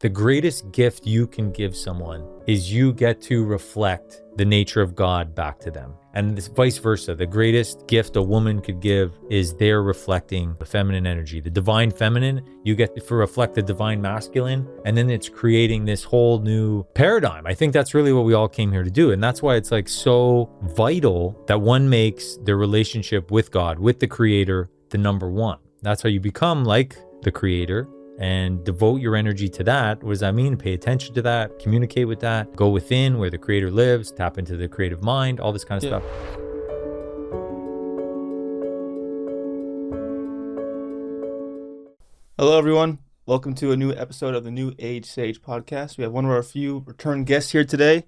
The greatest gift you can give someone is you get to reflect the nature of God back to them. And this vice versa. The greatest gift a woman could give is they're reflecting the feminine energy, the divine feminine. You get to reflect the divine masculine, and then it's creating this whole new paradigm. I think that's really what we all came here to do. And that's why it's like so vital that one makes their relationship with God, with the creator, the number one. That's how you become like the creator and devote your energy to that. What does that mean? Pay attention to that, communicate with that, go within where the creator lives, tap into the creative mind, all this kind of stuff. Hello, everyone. Welcome to a new episode of the New Age Sage podcast. We have one of our few return guests here today,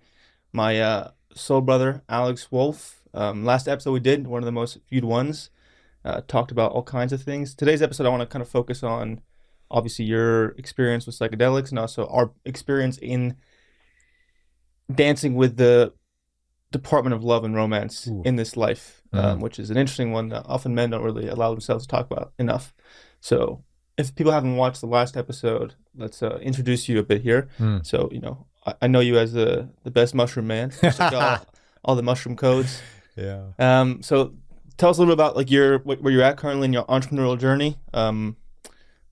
my soul brother, Alex Wolfe. Last episode we did, one of the most viewed ones, talked about all kinds of things. Today's episode, I want to kind of focus on obviously your experience with psychedelics and also our experience in dancing with the Department of Love and Romance in this life, which is an interesting one that often men don't really allow themselves to talk about enough. So if people haven't watched the last episode, let's introduce you a bit here. So, you know, I know you as the best mushroom man, all the mushroom codes. Yeah. So tell us a little bit about like where you're at currently in your entrepreneurial journey.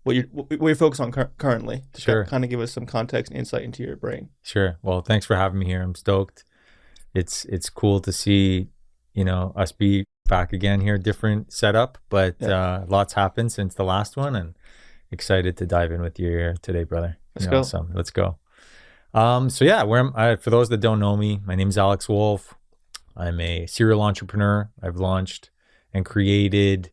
What you're focused on currently to kind of give us some context and insight into your brain. Sure. Well, thanks for having me here. I'm stoked. It's cool to see, you know, us be back again here, different setup, but lots happened since the last one, and excited to dive in with you here today, brother. Let's go. Awesome. Let's go. So yeah, for those that don't know me, my name is Alex Wolfe. I'm a serial entrepreneur. I've launched and created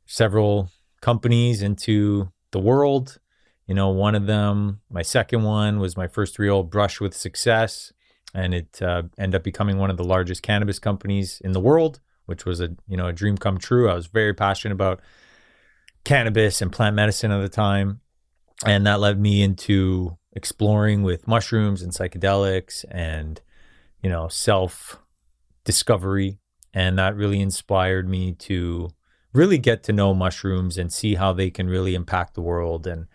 several companies into the world. You know, one of them, my second one, was my first real brush with success, and it ended up becoming one of the largest cannabis companies in the world, which was a dream come true. I was very passionate about cannabis and plant medicine at the time, and that led me into exploring with mushrooms and psychedelics and, you know, self discovery, and that really inspired me to really get to know mushrooms and see how they can really impact the world. And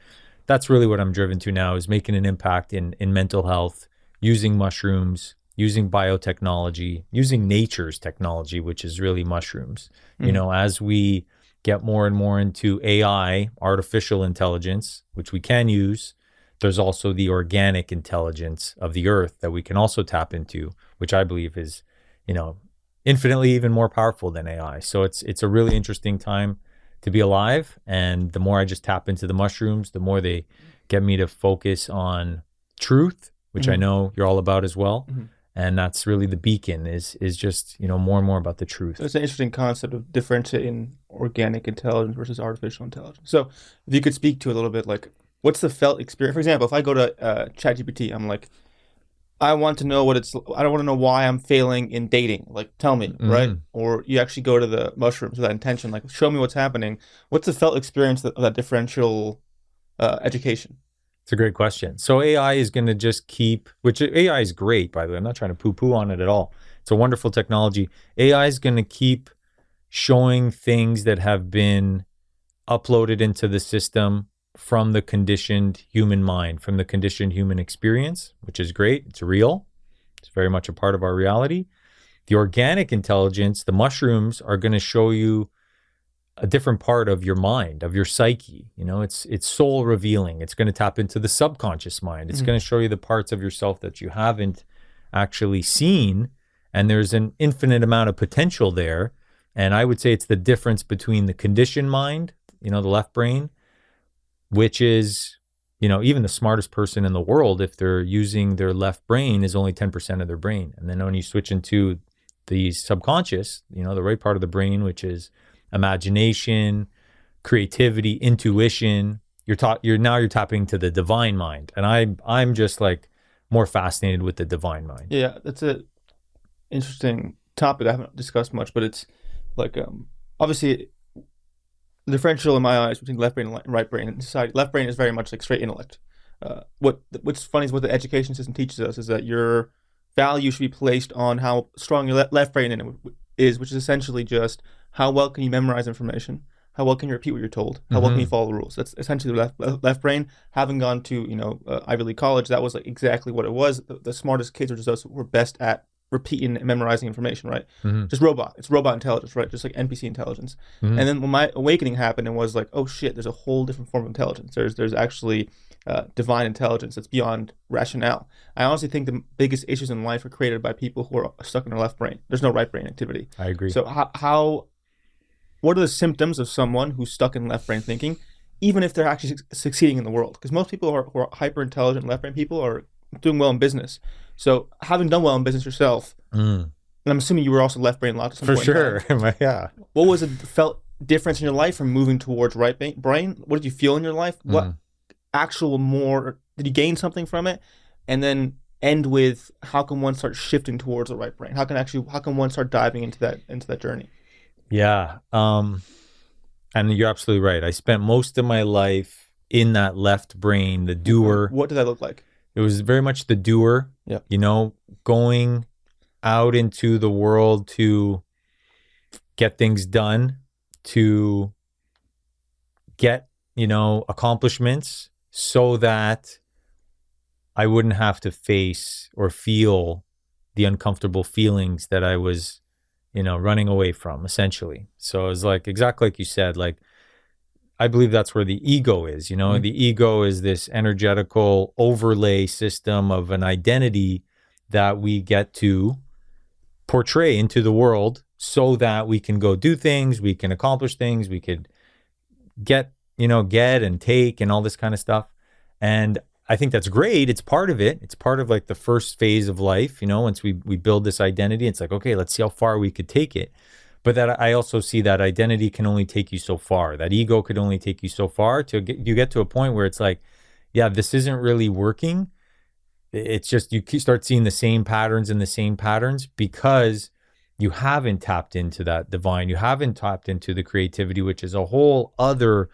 that's really what I'm driven to now, is making an impact in mental health, using mushrooms, using biotechnology, using nature's technology, which is really mushrooms. You know, as we get more and more into AI, artificial intelligence, which we can use, there's also the organic intelligence of the earth that we can also tap into, which I believe is, you know, infinitely even more powerful than AI. So it's a really interesting time to be alive. And the more I just tap into the mushrooms, the more they get me to focus on truth, which I know you're all about as well. And that's really the beacon is just, you know, more and more about the truth. So it's an interesting concept of differentiating organic intelligence versus artificial intelligence. So if you could speak to a little bit, like, what's the felt experience? For example, if I go to ChatGPT, I'm like, I want to know I don't want to know why I'm failing in dating. Like, tell me, right? Or you actually go to the mushrooms with that intention, like, show me what's happening. What's the felt experience of that differential education? It's a great question. So AI is going to just which AI is great, by the way. I'm not trying to poo-poo on it at all. It's a wonderful technology. AI is going to keep showing things that have been uploaded into the system from the conditioned human mind, from the conditioned human experience, which is great. It's real. It's very much a part of our reality. The organic intelligence, the mushrooms, are going to show you a different part of your mind, of your psyche. You know, it's soul revealing. It's going to tap into the subconscious mind. It's going to show you the parts of yourself that you haven't actually seen. And there's an infinite amount of potential there. And I would say it's the difference between the conditioned mind, you know, the left brain, which is, you know, even the smartest person in the world, if they're using their left brain, is only 10% of their brain. And then when you switch into the subconscious, you know, the right part of the brain, which is imagination, creativity, intuition, you're tapping to the divine mind. And I'm just like more fascinated with the divine mind. Yeah, that's a interesting topic I haven't discussed much, but it's like obviously the differential in my eyes between left brain and right brain in society. Left brain is very much like straight intellect. What's funny is what the education system teaches us is that your value should be placed on how strong your left brain is, which is essentially just how well can you memorize information, how well can you repeat what you're told? How well can you follow the rules? That's essentially the left brain. Having gone to, Ivy League college, that was like exactly what it was. The smartest kids are just those who were best at repeating and memorizing information, right? Just robot. It's robot intelligence, right? Just like NPC intelligence. And then when my awakening happened, it was like, oh shit, there's a whole different form of intelligence. There's actually divine intelligence that's beyond rationale. I honestly think the biggest issues in life are created by people who are stuck in their left brain. There's no right brain activity. I agree. So what are the symptoms of someone who's stuck in left brain thinking, even if they're actually succeeding in the world? Because most people who are hyper intelligent left brain people are doing well in business. So having done well in business yourself, and I'm assuming you were also left brain a lot at some For point. sure. Yeah. What was the felt difference in your life from moving towards right brain? What did you feel in your life? What actual more did you gain something from it? And then end with, how can one start shifting towards the right brain? How can one start diving into that journey? Yeah. And you're absolutely right. I spent most of my life in that left brain, the doer. What did that look like? It was very much the doer, going out into the world to get things done, to get, accomplishments, so that I wouldn't have to face or feel the uncomfortable feelings that I was, running away from, essentially. So it was like, exactly like you said, like, I believe that's where the ego is, the ego is this energetical overlay system of an identity that we get to portray into the world so that we can go do things, we can accomplish things, we could get and take and all this kind of stuff. And I think that's great. It's part of it. It's part of like the first phase of life, once we build this identity, it's like, okay, let's see how far we could take it. But that I also see that identity can only take you so far. That ego could only take you so far you get to a point where it's like, yeah, this isn't really working. It's just, you start seeing the same patterns because you haven't tapped into that divine. You haven't tapped into the creativity, which is a whole other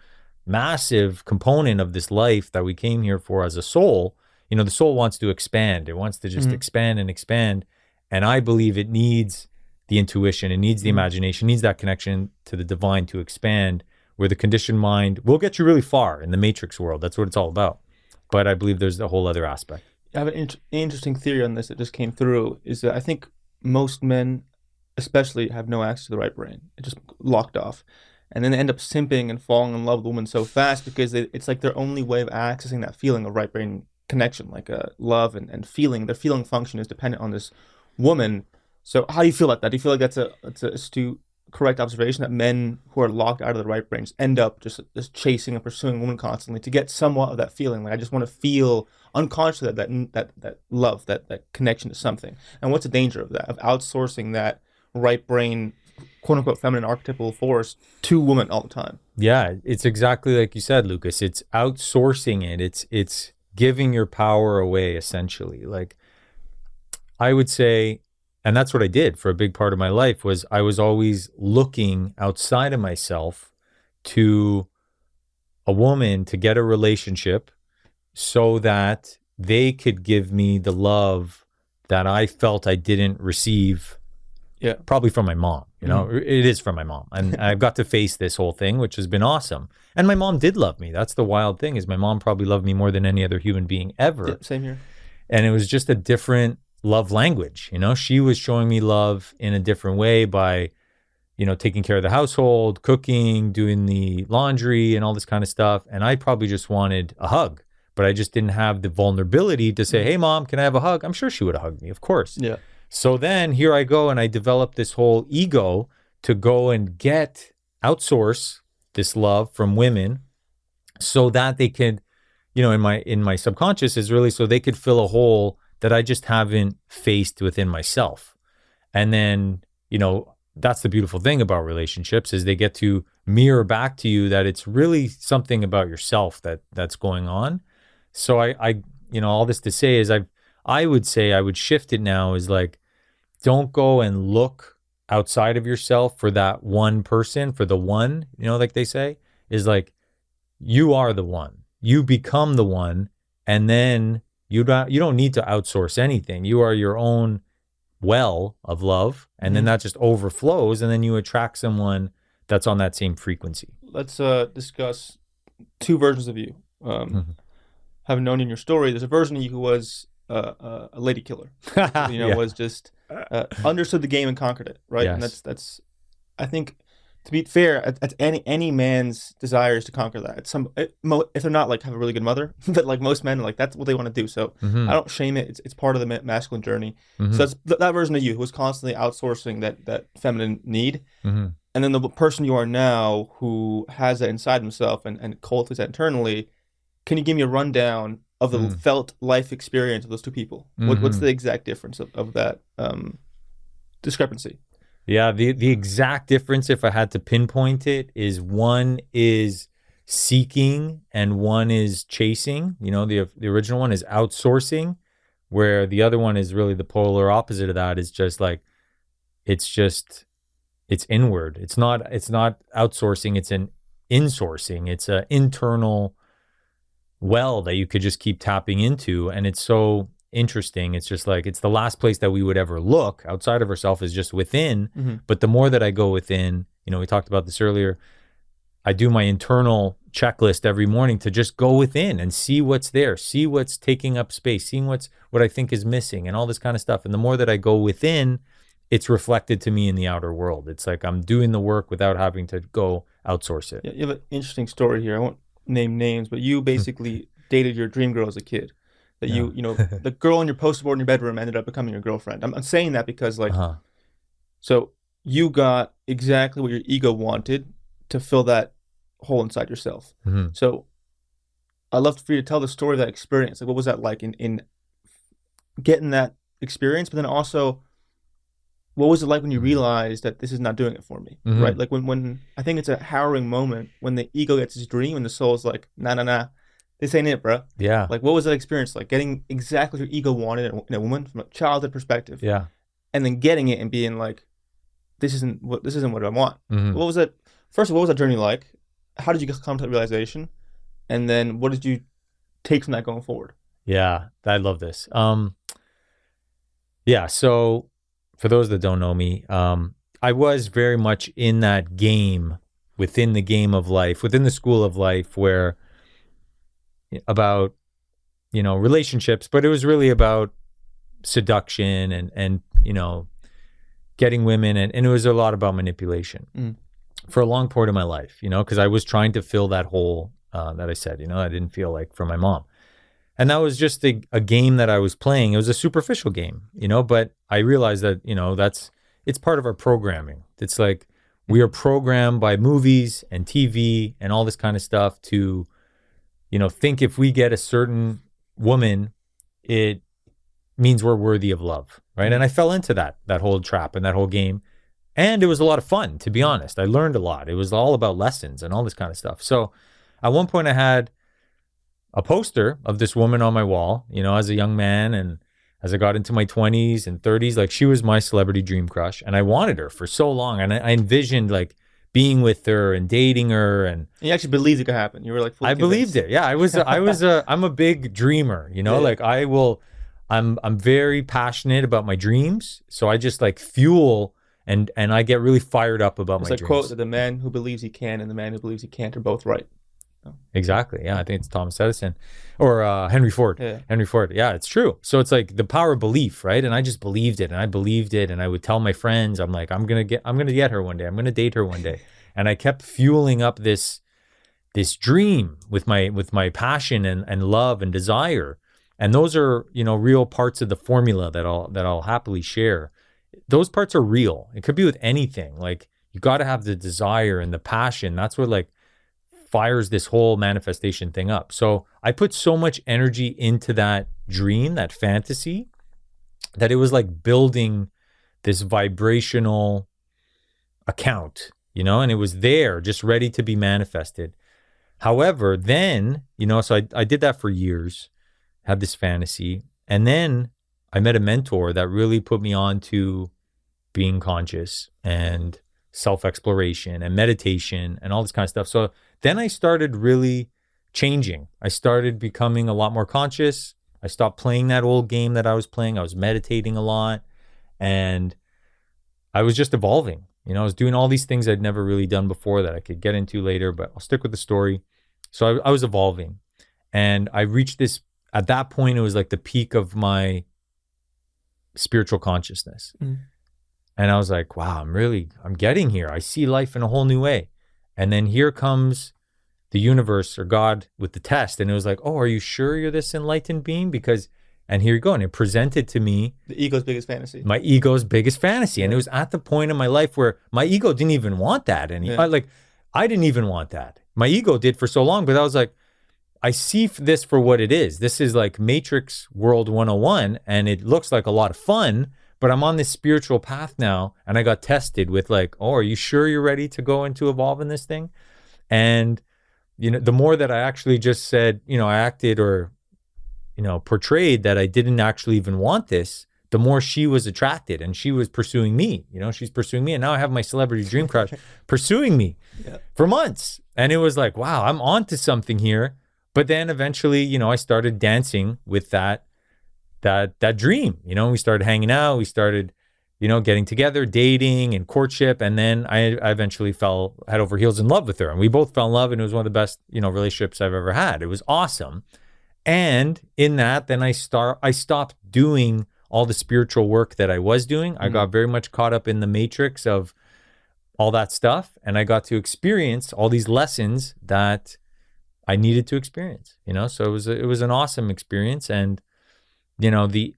massive component of this life that we came here for as a soul. The soul wants to expand. It wants to just expand and expand. And I believe it needs the intuition, it needs the imagination, needs that connection to the divine to expand, where the conditioned mind will get you really far in the matrix world. That's what it's all about. But I believe there's a whole other aspect. I have an interesting theory on this that just came through, is that I think most men especially have no access to the right brain. It's just locked off. And then they end up simping and falling in love with women so fast because it's like their only way of accessing that feeling of right brain connection, like love and feeling. Their feeling function is dependent on this woman. So how do you feel about that? Do you feel like that's an astute, correct observation, that men who are locked out of the right brains end up just chasing and pursuing women constantly to get somewhat of that feeling? Like, I just want to feel unconsciously that love, that connection to something. And what's the danger of that, of outsourcing that right brain, quote unquote, feminine archetypal force to women all the time? Yeah, it's exactly like you said, Lucas. It's outsourcing it. It's giving your power away, essentially. Like, I would say, and that's what I did for a big part of my life, was I was always looking outside of myself to a woman to get a relationship so that they could give me the love that I felt I didn't receive. Yeah, probably from my mom. It is from my mom. And I've got to face this whole thing, which has been awesome. And my mom did love me. That's the wild thing, is my mom probably loved me more than any other human being ever. Yeah, same here. And it was just a different love language. She was showing me love in a different way by, taking care of the household, cooking, doing the laundry and all this kind of stuff. And I probably just wanted a hug, but I just didn't have the vulnerability to say, hey, Mom, can I have a hug? I'm sure she would have hugged me, of course. Yeah. So then here I go, and I developed this whole ego to go and outsource this love from women so that they could, in my subconscious is really so they could fill a hole that I just haven't faced within myself. And then, that's the beautiful thing about relationships, is they get to mirror back to you that it's really something about yourself that's going on. So I all this to say is I would say I would shift it now, is like, don't go and look outside of yourself for that one person, for the one, like they say, is like, you are the one, you become the one. And then you don't need to outsource anything. You are your own well of love. And then that just overflows. And then you attract someone that's on that same frequency. let's discuss two versions of you. Mhm. Having known in your story, there's a version of you who was a lady killer. Yeah. Was just understood the game and conquered it, right? And Yes. that's I think, to be fair, at any man's desire is to conquer that. If they're not like have a really good mother, but like most men, like that's what they want to do. So I Hmm. don't shame it. It's part of the masculine journey. So Hmm. that's that version of you who was constantly outsourcing that feminine need, Hmm. and then the person you are now who has that inside himself and cultivates that internally. Can you give me a rundown of the felt life experience of those two people? What's Hmm. the exact difference of that discrepancy? Yeah, the exact difference, if I had to pinpoint it, is one is seeking and one is chasing. The original one is outsourcing, where the other one is really the polar opposite of that. Is just like it's just it's inward. It's not outsourcing. It's an insourcing. It's an internal well that you could just keep tapping into, and it's so interesting. It's just like it's the last place that we would ever look outside of ourselves is just within. Mm-hmm. But the more that I go within, we talked about this earlier, I do my internal checklist every morning to just go within and see what's there, see what's taking up space, seeing what I think is missing and all this kind of stuff. And the more that I go within, it's reflected to me in the outer world. It's like I'm doing the work without having to go outsource it. Yeah, you have an interesting story here. I won't name names, but you basically dated your dream girl as a kid. That Yeah. the girl on your poster board in your bedroom ended up becoming your girlfriend. I'm saying that because Uh-huh. so you got exactly what your ego wanted to fill that hole inside yourself. Hmm. So I'd love for you to tell the story of that experience. Like, what was that like in getting that experience, but then also what was it like when you realized that this is not doing it for me, Hmm. right? Like when I think it's a harrowing moment when the ego gets its dream and the soul's like, nah, nah, nah, this ain't it, bro. Yeah. Like, what was that experience like? Getting exactly what your ego wanted in a woman from a childhood perspective, Yeah. and then getting it and being like, this isn't what I want. Hmm. What was that? First of all, what was that journey like? How did you come to that realization? And then what did you take from that going forward? Yeah. I love this. Yeah. So for those that don't know me, I was very much in that game, within the game of life, within the school of life, where about relationships, but it was really about seduction and getting women, and it was a lot about manipulation Mm. for a long part of my life, because I was trying to fill that hole that I said, I didn't feel like from my mom. And that was just a game that I was playing. It was a superficial game, but I realized that, it's part of our programming. It's like we are programmed by movies and TV and all this kind of stuff to, think if we get a certain woman, it means we're worthy of love, right? Mm-hmm. And I fell into that whole trap and that whole game. And it was a lot of fun, to be honest. I learned a lot. It was all about lessons and all this kind of stuff. So at one point I had a poster of this woman on my wall, as a young man. And as I got into my 20s and 30s, like she was my celebrity dream crush. And I wanted her for so long. And I envisioned like being with her and dating her. And you actually believed it could happen. You were like fully I convinced. believed it. Yeah, I'm a big dreamer, Yeah. like I'm very passionate about my dreams. So I just like fuel and I get really fired up about It's my like dreams. quote that the man who believes he can and the man who believes he can't are both right. Exactly. Yeah, I think it's Thomas Edison or Henry Ford. Yeah. Henry Ford. Yeah, it's true. So it's like the power of belief, right? And I just believed it, and I believed it, and I would tell my friends, I'm like, I'm gonna get her one day. I'm gonna date her one day, and I kept fueling up this dream with my passion and love and desire, and those are real parts of the formula that I'll happily share. Those parts are real. It could be with anything. Like you got to have the desire and the passion. That's what like fires this whole manifestation thing up. So I put so much energy into that dream, that fantasy, that it was like building this vibrational account, and it was there just ready to be manifested. However, then, so I did that for years, had this fantasy. And then I met a mentor that really put me on to being conscious and self-exploration and meditation and all this kind of stuff. So then I started really changing. I started becoming a lot more conscious. I stopped playing that old game that I was playing. I was meditating a lot and I was just evolving. I was doing all these things I'd never really done before that I could get into later, but I'll stick with the story. So I was evolving, and I reached this, at that point, it was like the peak of my spiritual consciousness. And I was like, wow, I'm getting here. I see life in a whole new way. And then here comes the universe or God with the test. And it was like, oh, are you sure you're this enlightened being? And here you go. And it presented to me the ego's biggest fantasy. My ego's biggest fantasy. And it was at the point in my life where my ego didn't even want that. I didn't even want that. My ego did for so long, but I was like, I see this for what it is. This is like Matrix World 101, and it looks like a lot of fun, but I'm on this spiritual path now, and I got tested with like, oh, are you sure you're ready to go into evolve in this thing? And, the more that I actually just said, I acted or portrayed that I didn't actually even want this, the more she was attracted, and she was pursuing me. She's pursuing me, and now I have my celebrity dream crush pursuing me for months. And it was like, wow, I'm onto something here. But then eventually, I started dancing with that dream. We started hanging out, we started, getting together, dating and courtship, and then I eventually fell head over heels in love with her, and we both fell in love, and it was one of the best, relationships I've ever had. It was awesome. And in that, then I stopped doing all the spiritual work that I was doing. I got very much caught up in the matrix of all that stuff, and I got to experience all these lessons that I needed to experience. So it was an awesome experience. And the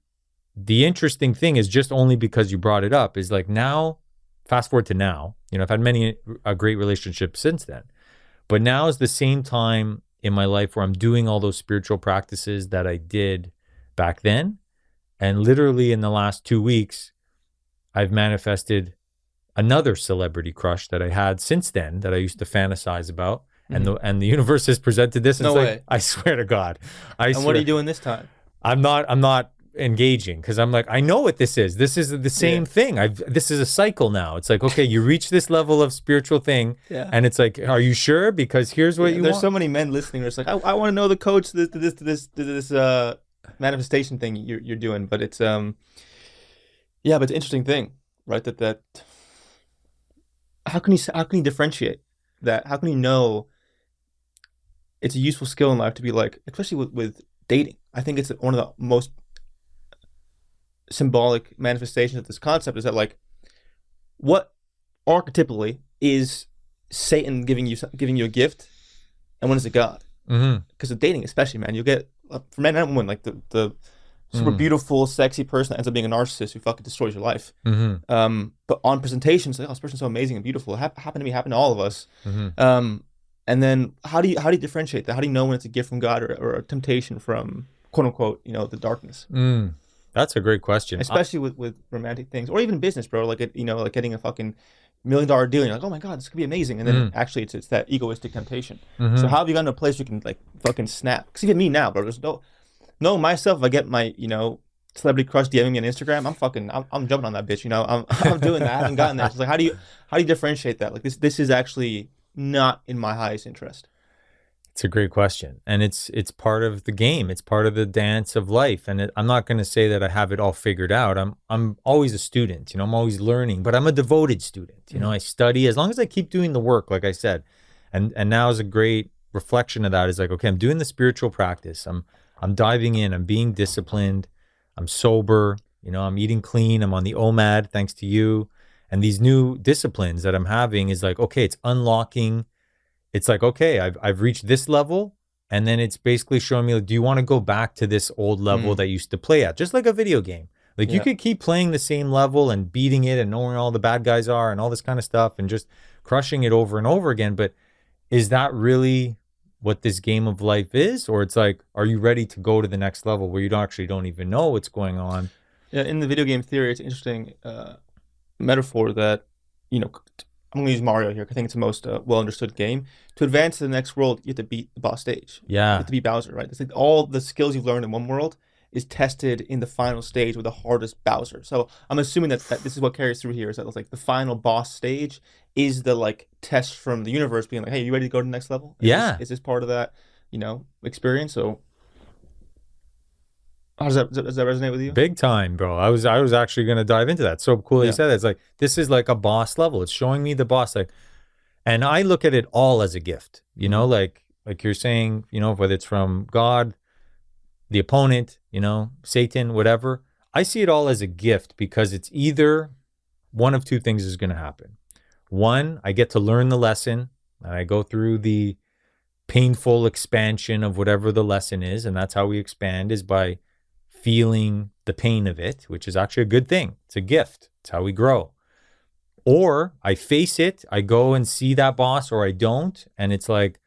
interesting thing is, just only because you brought it up, is like, now, fast forward to now, I've had many a great relationship since then, but now is the same time in my life where I'm doing all those spiritual practices that I did back then. And literally in the last 2 weeks, I've manifested another celebrity crush that I had since then, that I used to fantasize about. And the universe has presented this. And No it's way. Like, I swear to God. And what are you doing this time? I'm not engaging, because I'm like, I know what this is. This is the same thing. This is a cycle now. It's like, okay, you reach this level of spiritual thing, and it's like, are you sure? Because here's what you There's want. so many men listening. It's like, I want to know the coach to this manifestation thing you're doing, but it's but it's an interesting thing, right? That how can you differentiate that? How can you know it's a useful skill in life to be like, especially with dating? I think it's one of the most symbolic manifestations of this concept, is that, like, what archetypally is Satan giving you a gift, and when is it God? Because of dating, especially, man, you get, for men and women, like the super beautiful, sexy person that ends up being a narcissist who fucking destroys your life. But on presentation, it's like, oh, this person's so amazing and beautiful. It happened to all of us. And then how do you differentiate that? How do you know when it's a gift from God or a temptation from, quote unquote, the darkness? That's a great question. Especially with romantic things, or even business, bro. Like, like getting a fucking $1 million deal. You're like, oh my God, this could be amazing. And then actually it's that egoistic temptation. So how have you gotten to a place where you can, like, fucking snap? Because even me now, bro, there's no myself. If I get my, celebrity crush DMing me on Instagram, I'm jumping on that bitch. I'm doing that. I haven't gotten there. So it's like, how do you differentiate that? Like, this is actually not in my highest interest. It's a great question. And it's part of the game. It's part of the dance of life. And I'm not going to say that I have it all figured out. I'm always a student, I'm always learning, but I'm a devoted student. I study as long as I keep doing the work, like I said. And now is a great reflection of that, is like, okay, I'm doing the spiritual practice. I'm diving in, I'm being disciplined, I'm sober, I'm eating clean, I'm on the OMAD, thanks to you. And these new disciplines that I'm having is like, okay, it's unlocking. It's like, okay, I've reached this level, and then it's basically showing me, like, do you want to go back to this old level that you used to play at? Just like a video game. Like, you could keep playing the same level and beating it and knowing where all the bad guys are and all this kind of stuff and just crushing it over and over again. But is that really what this game of life is? Or it's like, are you ready to go to the next level where you don't even know what's going on? Yeah, in the video game theory, it's an interesting metaphor that, I'm going to use Mario here because I think it's the most well-understood game. To advance to the next world, you have to beat the boss stage. Yeah. You have to beat Bowser, right? It's like all the skills you've learned in one world is tested in the final stage with the hardest Bowser. So I'm assuming that this is what carries through here, is that it's like the final boss stage is the, like, test from the universe being like, hey, you ready to go to the next level? Is this part of that, experience? So How does that resonate with you? Big time, bro. I was actually going to dive into that. So cool that you Yeah. said that. It's like, this is like a boss level. It's showing me the boss. Like, and I look at it all as a gift, like you're saying, whether it's from God, the opponent, Satan, whatever. I see it all as a gift because it's either one of two things is going to happen. One, I get to learn the lesson and I go through the painful expansion of whatever the lesson is. And that's how we expand, is by feeling the pain of it, which is actually a good thing. It's a gift. It's how we grow. Or I face it, I go and see that boss, or I don't. And it's like,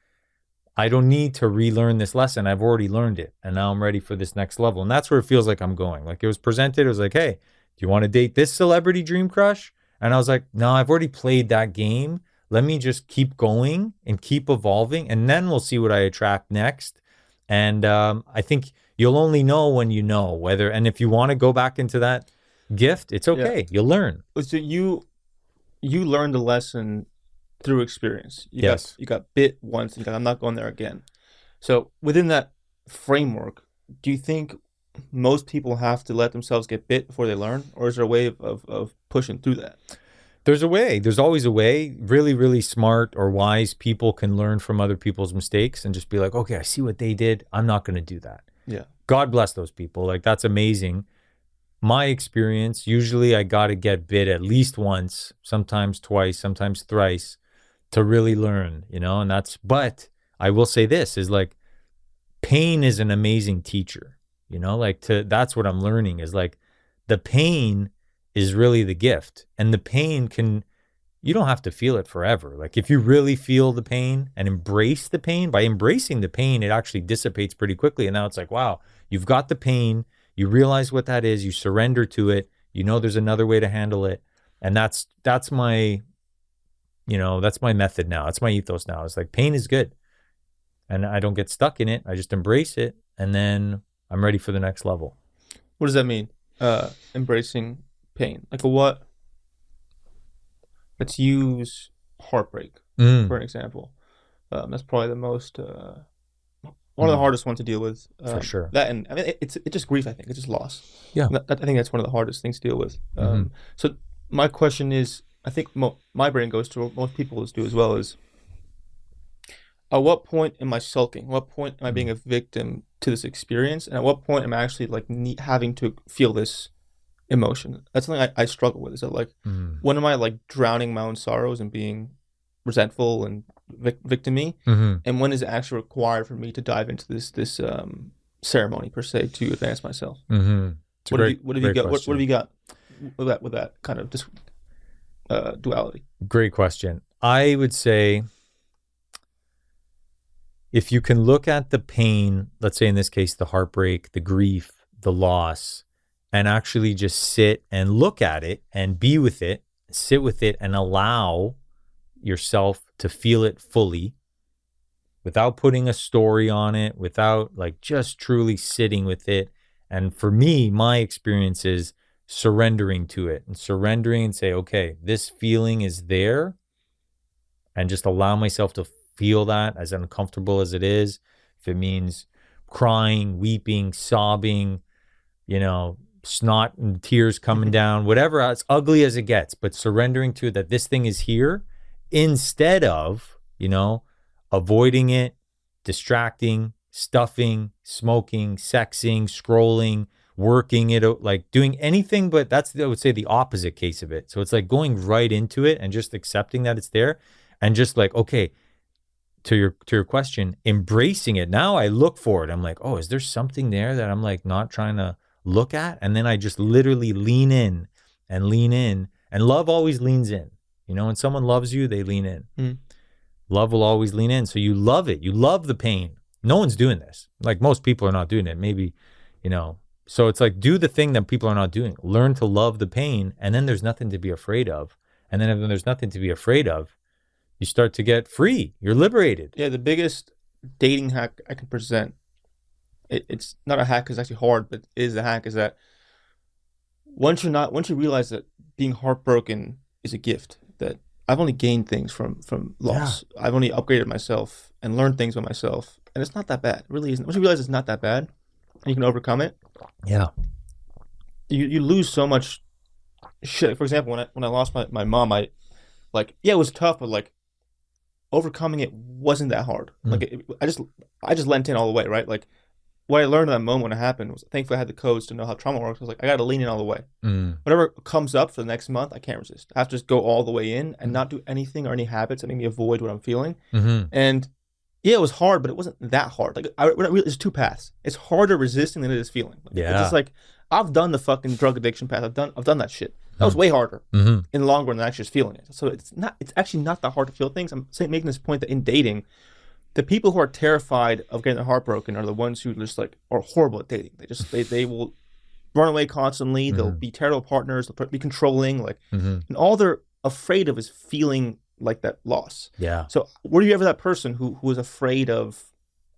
I don't need to relearn this lesson. I've already learned it. And now I'm ready for this next level. And that's where it feels like I'm going. Like, it was presented, it was like, hey, do you want to date this celebrity dream crush? And I was like, no, I've already played that game. Let me just keep going and keep evolving. And then we'll see what I attract next. And I think you'll only know when you know whether, and if you want to go back into that gift, it's okay. Yeah. You'll learn. So you learned the lesson through experience. Yes. You got bit once and you got, I'm not going there again. So within that framework, do you think most people have to let themselves get bit before they learn? Or is there a way of pushing through that? There's a way. There's always a way. Really, really smart or wise people can learn from other people's mistakes and just be like, okay, I see what they did. I'm not going to do that. Yeah. God bless those people. Like, that's amazing. My experience, usually I got to get bit at least once, sometimes twice, sometimes thrice, to really learn, and but I will say this is like, pain is an amazing teacher, that's what I'm learning is like, the pain is really the gift, and the pain you don't have to feel it forever. Like, if you really feel the pain and embrace the pain, by embracing the pain, it actually dissipates pretty quickly. And now it's like, wow, you've got the pain, you realize what that is, you surrender to it, there's another way to handle it. And that's my, that's my method now. That's my ethos now. It's like, pain is good. And I don't get stuck in it. I just embrace it. And then I'm ready for the next level. What does that mean? Embracing pain. Like what? Let's use heartbreak for an example. That's probably the most one of the hardest ones to deal with. For sure. That, and I mean, it's just grief. I think it's just loss. Yeah. I think that's one of the hardest things to deal with. So my question is, I think my brain goes to what most people's do as well, is at what point am I sulking? At what point am I being a victim to this experience? And at what point am I actually like having to feel this emotion? That's something I struggle with. Is that like, when am I like drowning my own sorrows and being resentful and victim-y? And when is it actually required for me to dive into this ceremony per se to advance myself? What have you got with that kind of duality? Great question. I would say, if you can look at the pain, let's say in this case, the heartbreak, the grief, the loss, and actually just sit and look at it and be with it, sit with it and allow yourself to feel it fully without putting a story on it, without like just truly sitting with it. And for me, my experience is surrendering to it and surrendering and say, okay, this feeling is there, and just allow myself to feel that, as uncomfortable as it is. If it means crying, weeping, sobbing, snot and tears coming down, whatever, as ugly as it gets, but surrendering to it, that this thing is here, instead of, avoiding it, distracting, stuffing, smoking, sexing, scrolling, working it out, like doing anything. But that's, I would say, the opposite case of it. So it's like going right into it and just accepting that it's there, and just like, okay, to your question, embracing it. Now I look for it. I'm like, oh, is there something there that I'm like not trying to look at? And then I just literally lean in. And love always leans in. When someone loves you, they lean in. Love will always lean in. So you love it. You love the pain. No one's doing this. Like, most people are not doing it. Maybe, so it's like, do the thing that people are not doing. Learn to love the pain. And then there's nothing to be afraid of. And then if there's nothing to be afraid of, you start to get free. You're liberated. Yeah, the biggest dating hack I can present, it's not a hack because it's actually hard, but it is a hack, is that once you realize that being heartbroken is a gift, that I've only gained things from loss. Yeah. I've only upgraded myself and learned things by myself, and it's not that bad. It really isn't. Once you realize it's not that bad and you can overcome it, Yeah. You lose so much shit. For example, when I lost my mom, yeah, it was tough, but like overcoming it wasn't that hard. Mm. I just lent in all the way, right? Like what I learned in that moment when it happened was thankfully I had the codes to know how trauma works. I was like, I got to lean in all the way. Mm. Whatever comes up for the next month, I can't resist. I have to just go all the way in and not do anything or any habits that make me avoid what I'm feeling. Mm-hmm. And yeah, it was hard, but it wasn't that hard. Like there's two paths. It's harder resisting than it is feeling. Like, it's Yeah. just like I've done the fucking drug addiction path. I've done that shit. That was Mm. way harder Mm-hmm. in the long run than actually just feeling it. So it's actually not that hard to feel things. I'm saying, making this point that in dating, the people who are terrified of getting their heart broken are the ones who just like are horrible at dating. They will run away constantly. They'll be terrible partners. They'll be controlling. Like, Mm-hmm. and all they're afraid of is feeling like that loss. Yeah. So, were you ever that person who was afraid of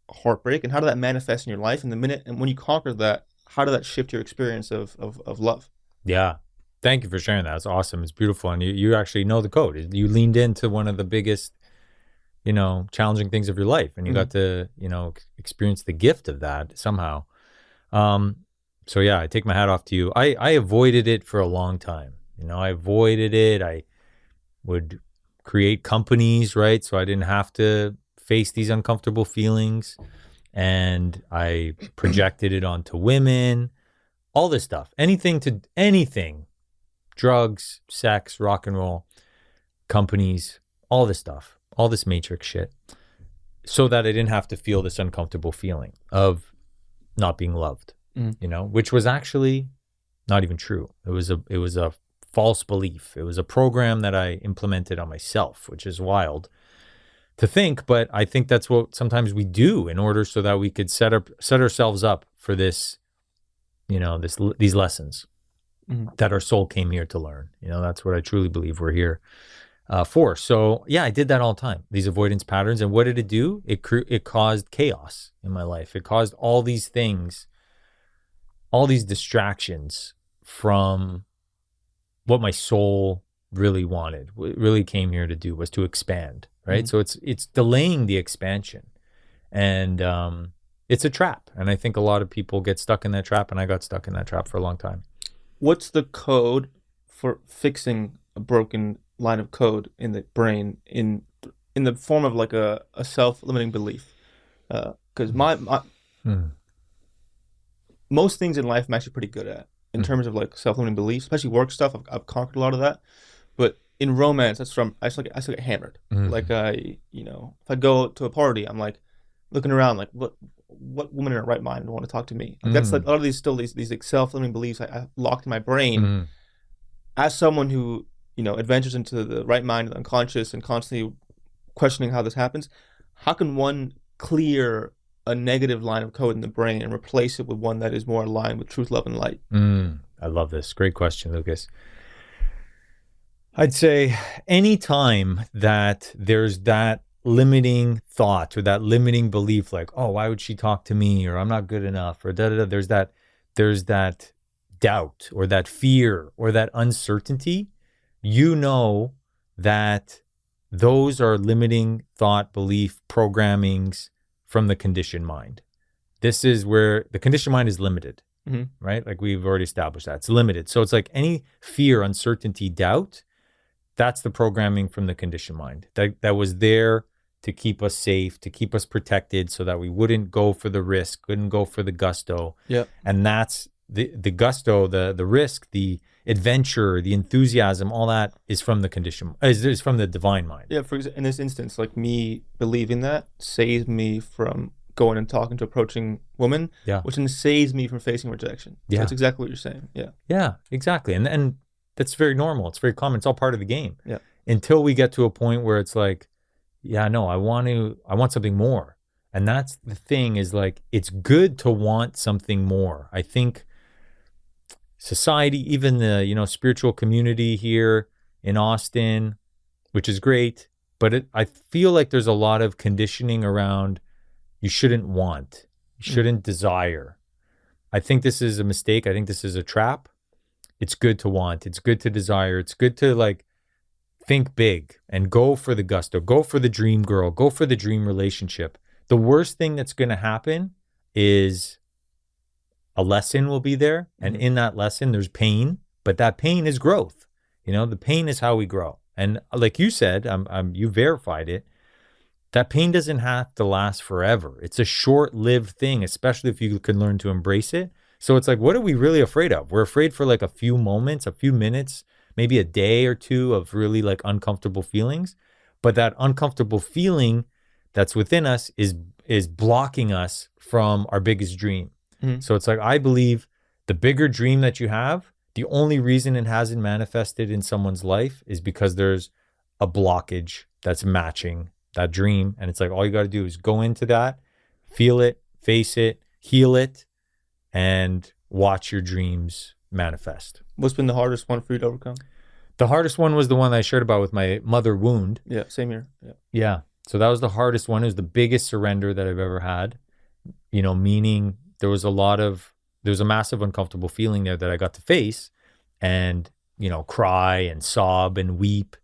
heartbreak, and how did that manifest in your life? In the minute, and when you conquered that, how did that shift your experience of love? Yeah. Thank you for sharing that. It's awesome. It's beautiful. And you actually know the code. You leaned into one of the biggest, challenging things of your life, and you got to, experience the gift of that somehow. So yeah, I take my hat off to you. I avoided it for a long time. I avoided it. I would create companies, right? So I didn't have to face these uncomfortable feelings. And I projected it onto women, all this stuff, anything, drugs, sex, rock and roll, companies, all this stuff, all this matrix shit, so that I didn't have to feel this uncomfortable feeling of not being loved, which was actually not even true. It was a false belief. It was a program that I implemented on myself, which is wild to think, but I think that's what sometimes we do in order so that we could set ourselves up for this, these lessons that our soul came here to learn. That's what I truly believe we're here for. So yeah, I did that all the time, these avoidance patterns. And what did it do? It caused chaos in my life. It caused all these things, all these distractions from what my soul really wanted, what it really came here to do was to expand, right? So it's delaying the expansion, and it's a trap. And I think a lot of people get stuck in that trap, and I got stuck in that trap for a long time. What's the code for fixing a broken line of code in the brain in the form of like a self-limiting belief? Because most things in life I'm actually pretty good at in terms of like self-limiting beliefs, especially work stuff. I've conquered a lot of that. But in romance, I still get hammered. Like if I go to a party, I'm like looking around like what woman in her right mind would want to talk to me? Like, that's like a lot of these like self-limiting beliefs I locked in my brain. As someone who adventures into the right mind and the unconscious and constantly questioning how this happens, how can one clear a negative line of code in the brain and replace it with one that is more aligned with truth, love, and light? I love this. Great question, Lucas. I'd say anytime that there's that limiting thought or that limiting belief, like, oh, why would she talk to me? Or I'm not good enough, or da da da. There's that doubt or that fear or that uncertainty. That those are limiting thought, belief, programmings from the conditioned mind. This is where the conditioned mind is limited, right? Like we've already established that. It's limited. So it's like any fear, uncertainty, doubt, that's the programming from the conditioned mind that was there to keep us safe, to keep us protected so that we wouldn't go for the risk, couldn't go for the gusto. Yeah. And that's the gusto, the risk, the adventure, the enthusiasm, all that is from the condition, is from the divine mind. Yeah, for example, in this instance, like me believing that saves me from going and talking to approaching women, which then saves me from facing rejection. So that's exactly what you're saying. Yeah, exactly. And that's very normal. It's very common. It's all part of the game. Yeah. Until we get to a point where it's like, yeah, no, I want something more. And that's the thing, is like, it's good to want something more. I think society, even the, spiritual community here in Austin, which is great, but I feel like there's a lot of conditioning around you shouldn't want, you shouldn't desire. I think this is a mistake. I think this is a trap. It's good to want. It's good to desire. It's good to like think big and go for the gusto, go for the dream girl, go for the dream relationship. The worst thing that's going to happen is a lesson will be there. And in that lesson, there's pain, but that pain is growth. The pain is how we grow. And like you said, you verified it. That pain doesn't have to last forever. It's a short-lived thing, especially if you can learn to embrace it. So it's like, what are we really afraid of? We're afraid for like a few moments, a few minutes, maybe a day or two of really like uncomfortable feelings. But that uncomfortable feeling that's within us is blocking us from our biggest dream. So it's like, I believe the bigger dream that you have, the only reason it hasn't manifested in someone's life is because there's a blockage that's matching that dream. And it's like, all you got to do is go into that, feel it, face it, heal it, and watch your dreams manifest. What's been the hardest one for you to overcome? The hardest one was the one I shared about with my mother wound. Yeah, same here. Yeah. So that was the hardest one. It was the biggest surrender that I've ever had, meaning there was a massive uncomfortable feeling there that I got to face and, cry and sob and weep.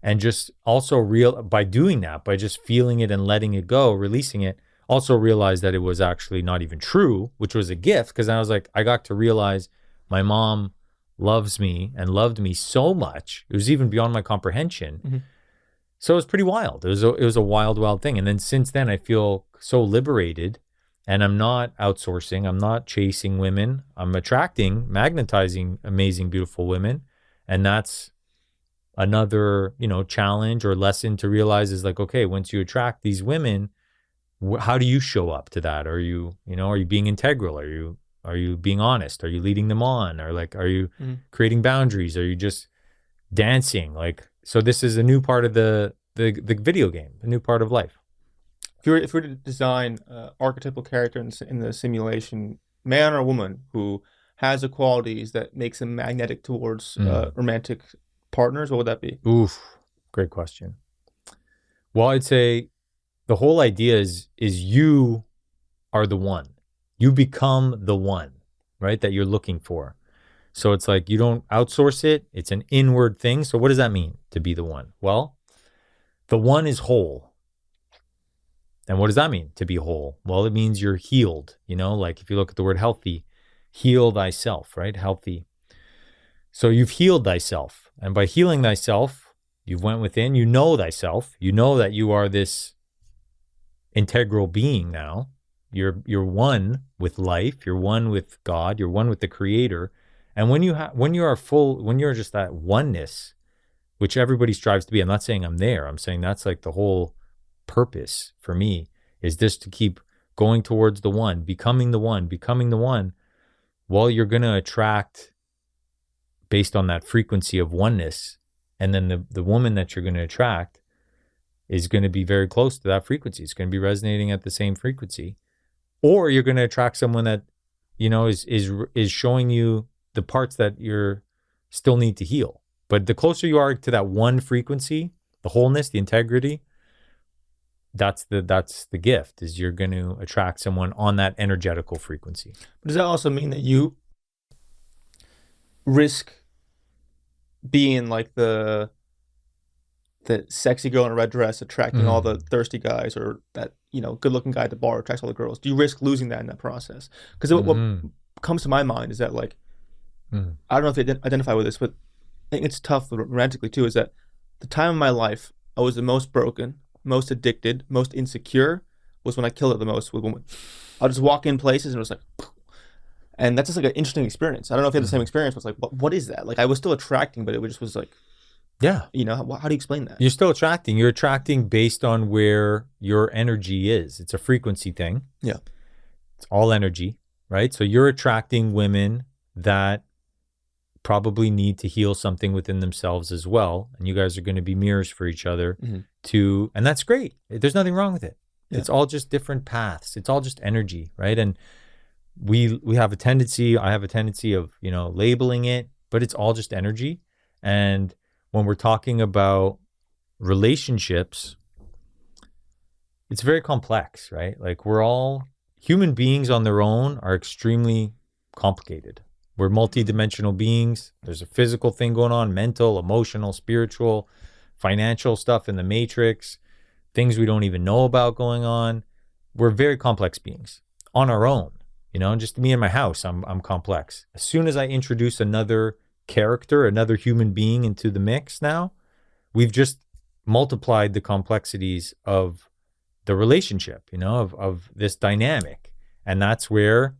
And just also by doing that, by just feeling it and letting it go, releasing it, also realized that it was actually not even true, which was a gift. Because I was like, I got to realize my mom loves me and loved me so much. It was even beyond my comprehension. So it was pretty wild. It was a wild, wild thing. And then since then, I feel so liberated. And I'm not outsourcing. I'm not chasing women. I'm attracting, magnetizing amazing, beautiful women. And that's another, challenge or lesson to realize is like, okay, once you attract these women, how do you show up to that? Are you being integral? Are you being honest? Are you leading them on? Or like, are you creating boundaries? Are you just dancing? Like, so this is a new part of the video game, a new part of life. If we were to design an archetypal character in the simulation, man or woman, who has the qualities that makes them magnetic towards romantic partners, what would that be? Oof, great question. Well, I'd say the whole idea is you are the one. You become the one, right, that you're looking for. So it's like you don't outsource it. It's an inward thing. So what does that mean, to be the one? Well, the one is whole. And what does that mean, to be whole? Well, it means you're healed. Like if you look at the word healthy, heal thyself, right? Healthy. So you've healed thyself. And by healing thyself, you've went within, you know thyself. You know that you are this integral being now. You're one with life. You're one with God. You're one with the Creator. And when you're just that oneness, which everybody strives to be, I'm not saying I'm there. I'm saying that's like the whole purpose for me, is this to keep going towards the one, becoming the one. Well, you're going to attract based on that frequency of oneness. And then the woman that you're going to attract is going to be very close to that frequency. It's going to be resonating at the same frequency. Or you're going to attract someone that, is showing you the parts that you're still need to heal. But the closer you are to that one frequency, the wholeness, the integrity, that's the gift, is you're going to attract someone on that energetical frequency. But does that also mean that you risk being like the sexy girl in a red dress attracting all the thirsty guys, or that good-looking guy at the bar attracts all the girls? Do you risk losing that in that process? Because what comes to my mind is that, like, I don't know if you identify with this, but I think it's tough romantically too, is that the time of my life I was the most broken, most addicted, most insecure was when I killed it the most with women. I'll just walk in places and it was like, and that's just like an interesting experience. I don't know if you had the same experience, but it's like, what is that? Like, I was still attracting, but it just was like, yeah. How do you explain that? You're still attracting. You're attracting based on where your energy is. It's a frequency thing. Yeah. It's all energy, right? So you're attracting women that probably need to heal something within themselves as well. And you guys are going to be mirrors for each other and that's great. There's nothing wrong with it. Yeah. It's all just different paths. It's all just energy, right? And we have a tendency, I have a tendency of, labeling it, but it's all just energy. And when we're talking about relationships, it's very complex, right? Like, we're all human beings on their own are extremely complicated. We're multidimensional beings. There's a physical thing going on, mental, emotional, spiritual, financial stuff in the matrix, things we don't even know about going on. We're very complex beings on our own. Just me in my house, I'm complex. As soon as I introduce another character, another human being into the mix now, we've just multiplied the complexities of the relationship, of this dynamic. And that's where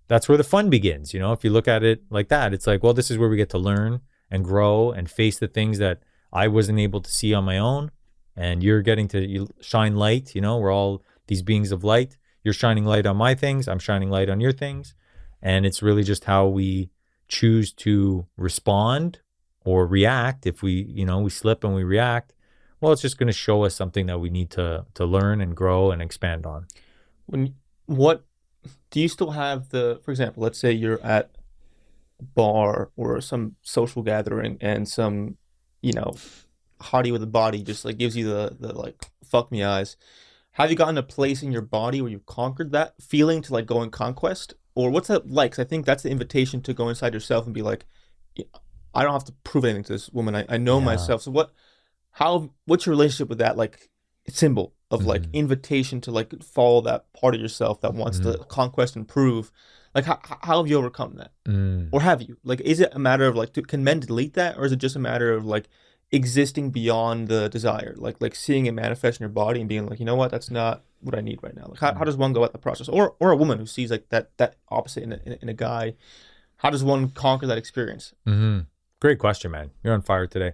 the fun begins. If you look at it like that, it's like, well, this is where we get to learn and grow and face the things that I wasn't able to see on my own. And you're getting to shine light. We're all these beings of light. You're shining light on my things. I'm shining light on your things. And it's really just how we choose to respond or react. If we slip and we react, well, it's just going to show us something that we need to learn and grow and expand on. What do you still have for example, let's say you're at a bar or some social gathering and some, hottie with a body just like gives you the like fuck me eyes. Have you gotten a place in your body where you've conquered that feeling to like go in conquest? Or what's that like? 'Cause I think that's the invitation to go inside yourself and be like, I don't have to prove anything to this woman. I know myself. So what's your relationship with that like symbol of like invitation to like follow that part of yourself that wants to conquest and prove? Like how have you overcome that? Or have you? Like, is it a matter of like, can men delete that? Or is it just a matter of like existing beyond the desire, like seeing it manifest in your body and being like, you know what, that's not what I need right now? Like how does one go at the process? Or a woman who sees like that opposite in a guy, how does one conquer that experience? Great question, man. You're on fire today.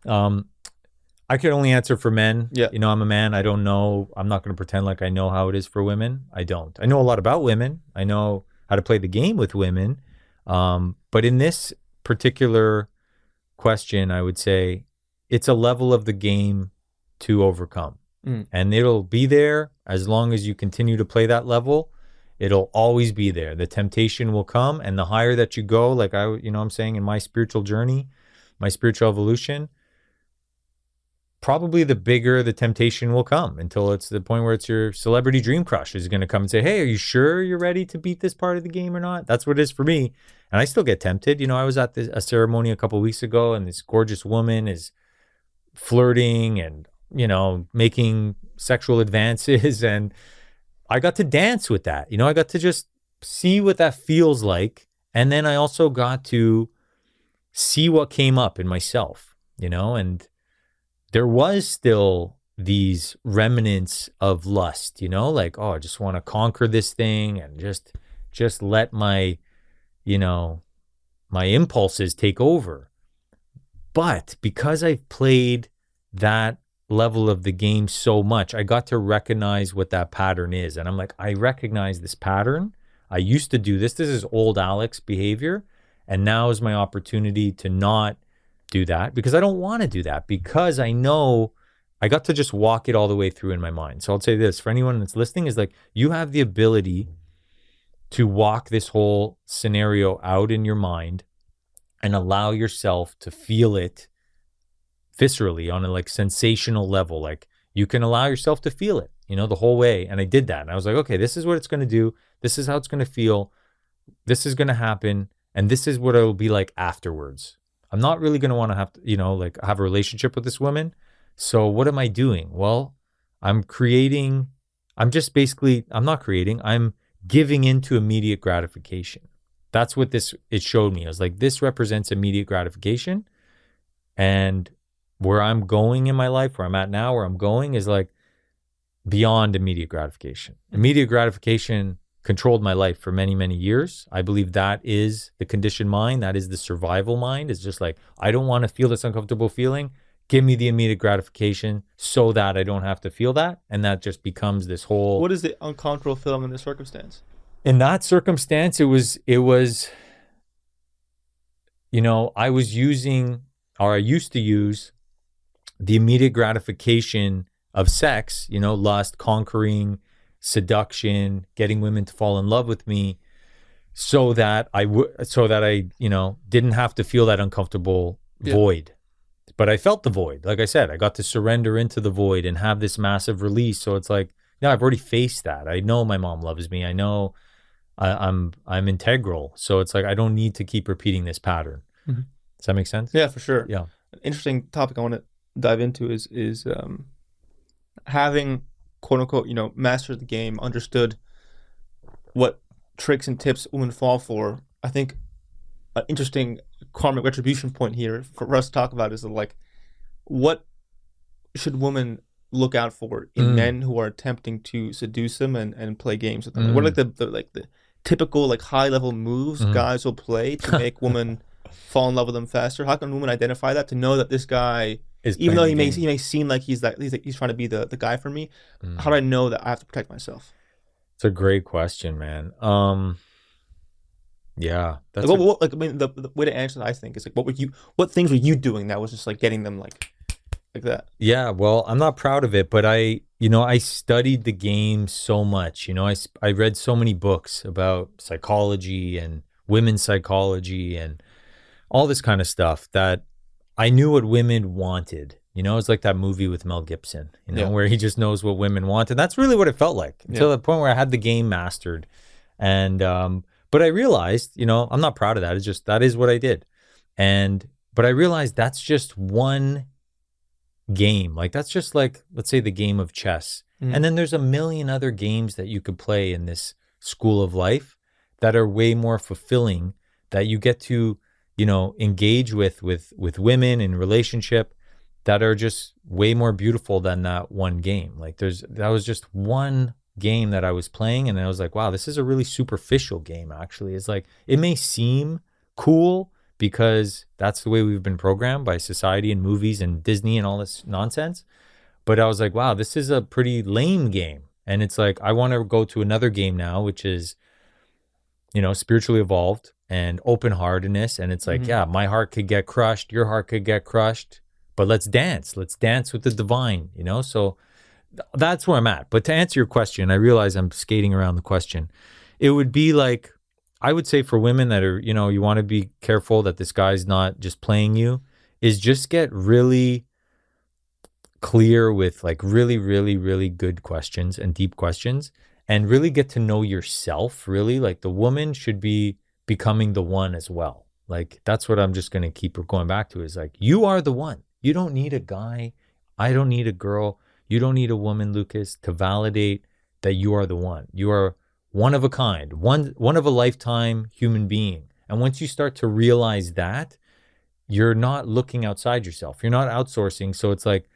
I can only answer for men. Yeah. I'm a man. I don't know. I'm not going to pretend like I know how it is for women. I don't. I know a lot about women. I know how to play the game with women. But in this particular question, I would say it's a level of the game to overcome. And it'll be there as long as you continue to play that level. It'll always be there. The temptation will come, and the higher that you go, like I'm saying in my spiritual journey, my spiritual evolution, probably the bigger the temptation will come until it's the point where it's your celebrity dream crush is going to come and say, hey, are you sure you're ready to beat this part of the game or not? That's what it is for me. And I still get tempted. I was at a ceremony a couple of weeks ago, and this gorgeous woman is flirting and, making sexual advances. And I got to dance with that. I got to just see what that feels like. And then I also got to see what came up in myself, and there was still these remnants of lust, like, oh, I just want to conquer this thing and just let my, my impulses take over. But because I've played that level of the game so much, I got to recognize what that pattern is. And I'm like, I recognize this pattern. I used to do this. This is old Alex behavior. And now is my opportunity to not do that, because I don't want to do that, because I know I got to just walk it all the way through in my mind. So I'll say this for anyone that's listening is like, you have the ability to walk this whole scenario out in your mind and allow yourself to feel it viscerally on a like sensational level. Like you can allow yourself to feel it, the whole way. And I did that. And I was like, okay, this is what it's going to do. This is how it's going to feel. This is going to happen. And this is what it'll be like afterwards. I'm not really going to want to have to, like have a relationship with this woman. So what am I doing? Well, I'm not creating. I'm giving into immediate gratification. That's what it showed me. I was like, this represents immediate gratification. And where I'm going in my life, where I'm at now, where I'm going is like beyond immediate gratification. Immediate gratification controlled my life for many, many years. I believe that is the conditioned mind. That is the survival mind. It's just like, I don't want to feel this uncomfortable feeling. Give me the immediate gratification so that I don't have to feel that. And that just becomes this whole... What is the uncomfortable feeling in this circumstance? In that circumstance, I was, I used to use the immediate gratification of sex, lust, conquering, seduction, getting women to fall in love with me, so that I didn't have to feel that uncomfortable void. But I felt the void. Like I said, I got to surrender into the void and have this massive release. So it's like, I've already faced that. I know my mom loves me. I know I'm integral. So it's like, I don't need to keep repeating this pattern. Mm-hmm. Does that make sense? Yeah, for sure. Yeah. An interesting topic I want to dive into is having, quote unquote, mastered the game, understood what tricks and tips women fall for, I think an interesting karmic retribution point here for us to talk about is like, what should women look out for in Mm, men who are attempting to seduce them and play games with them? Like, what are mm, the typical like high level moves mm. guys will play to make women fall in love with them faster? How can women identify that to know that this guy, Is even playing though the he game. may seem like he's trying to be the guy for me, how do Mm. I know that I have to protect myself? It's a great question, man. Yeah, Like like I mean the way to answer that I think is like what things were you doing that was just like getting them like that? yeah. Well, I'm not proud of it, but I studied the game so much. I read so many books about psychology and women's psychology and all this kind of stuff that I knew what women wanted. It's like that movie with Mel Gibson, Yeah. where he just knows what women want. And that's really what it felt like Yeah. until the point where I had the game mastered. And, but I realized, I'm not proud of that. It's just, that is what I did. But I realized that's just one game. Like, that's just like, let's say the game of chess. Mhm. And then there's a million other games that you could play in this school of life that are way more fulfilling, that you get to, engage with women in relationship that are just way more beautiful than that one game. Like that was just one game that I was playing, and I was like, wow, this is a really superficial game. Actually, it's like, it may seem cool because that's the way we've been programmed by society and movies and Disney and all this nonsense. But I was like, wow, this is a pretty lame game. And it's like, I want to go to another game now, which is, spiritually evolved and open heartedness. And it's like, Mhm. yeah, my heart could get crushed, your heart could get crushed, but let's dance. Let's dance with the divine, So that's where I'm at. But to answer your question, I realize I'm skating around the question. It would be like, I would say for women that are, you want to be careful that this guy's not just playing you, is just get really clear with like really, really, really good questions and deep questions, and really get to know yourself. Really, like, the woman should be becoming the one as well. Like, that's what I'm just going to keep going back to, is like, you are the one. You don't need a guy. I don't need a girl. You don't need a woman, Lucas, to validate that you are the one. You are one of a kind, one of a lifetime human being. And once you start to realize that, you're not looking outside yourself. You're not outsourcing. So it's like,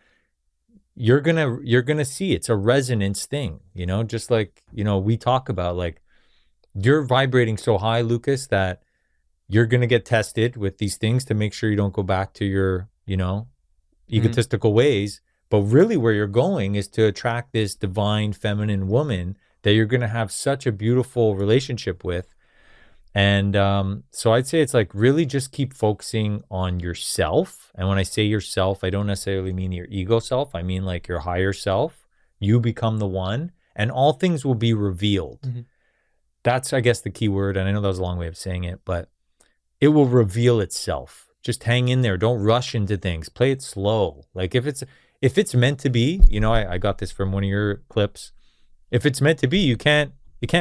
you're gonna see it's a resonance thing, just like, we talk about, like, you're vibrating so high, Lucas, that you're gonna get tested with these things to make sure you don't go back to your, Mhm. egotistical ways. But really where you're going is to attract this divine feminine woman that you're gonna have such a beautiful relationship with. And so I'd say it's like, really just keep focusing on yourself. And when I say yourself, I don't necessarily mean your ego self. I mean like your higher self. You become the one, and all things will be revealed. Mhm. That's, I guess, the key word. And I know that was a long way of saying it, but it will reveal itself. Just hang in there. Don't rush into things. Play it slow. Like, if it's meant to be, I got this from one of your clips. If it's meant to be, it can't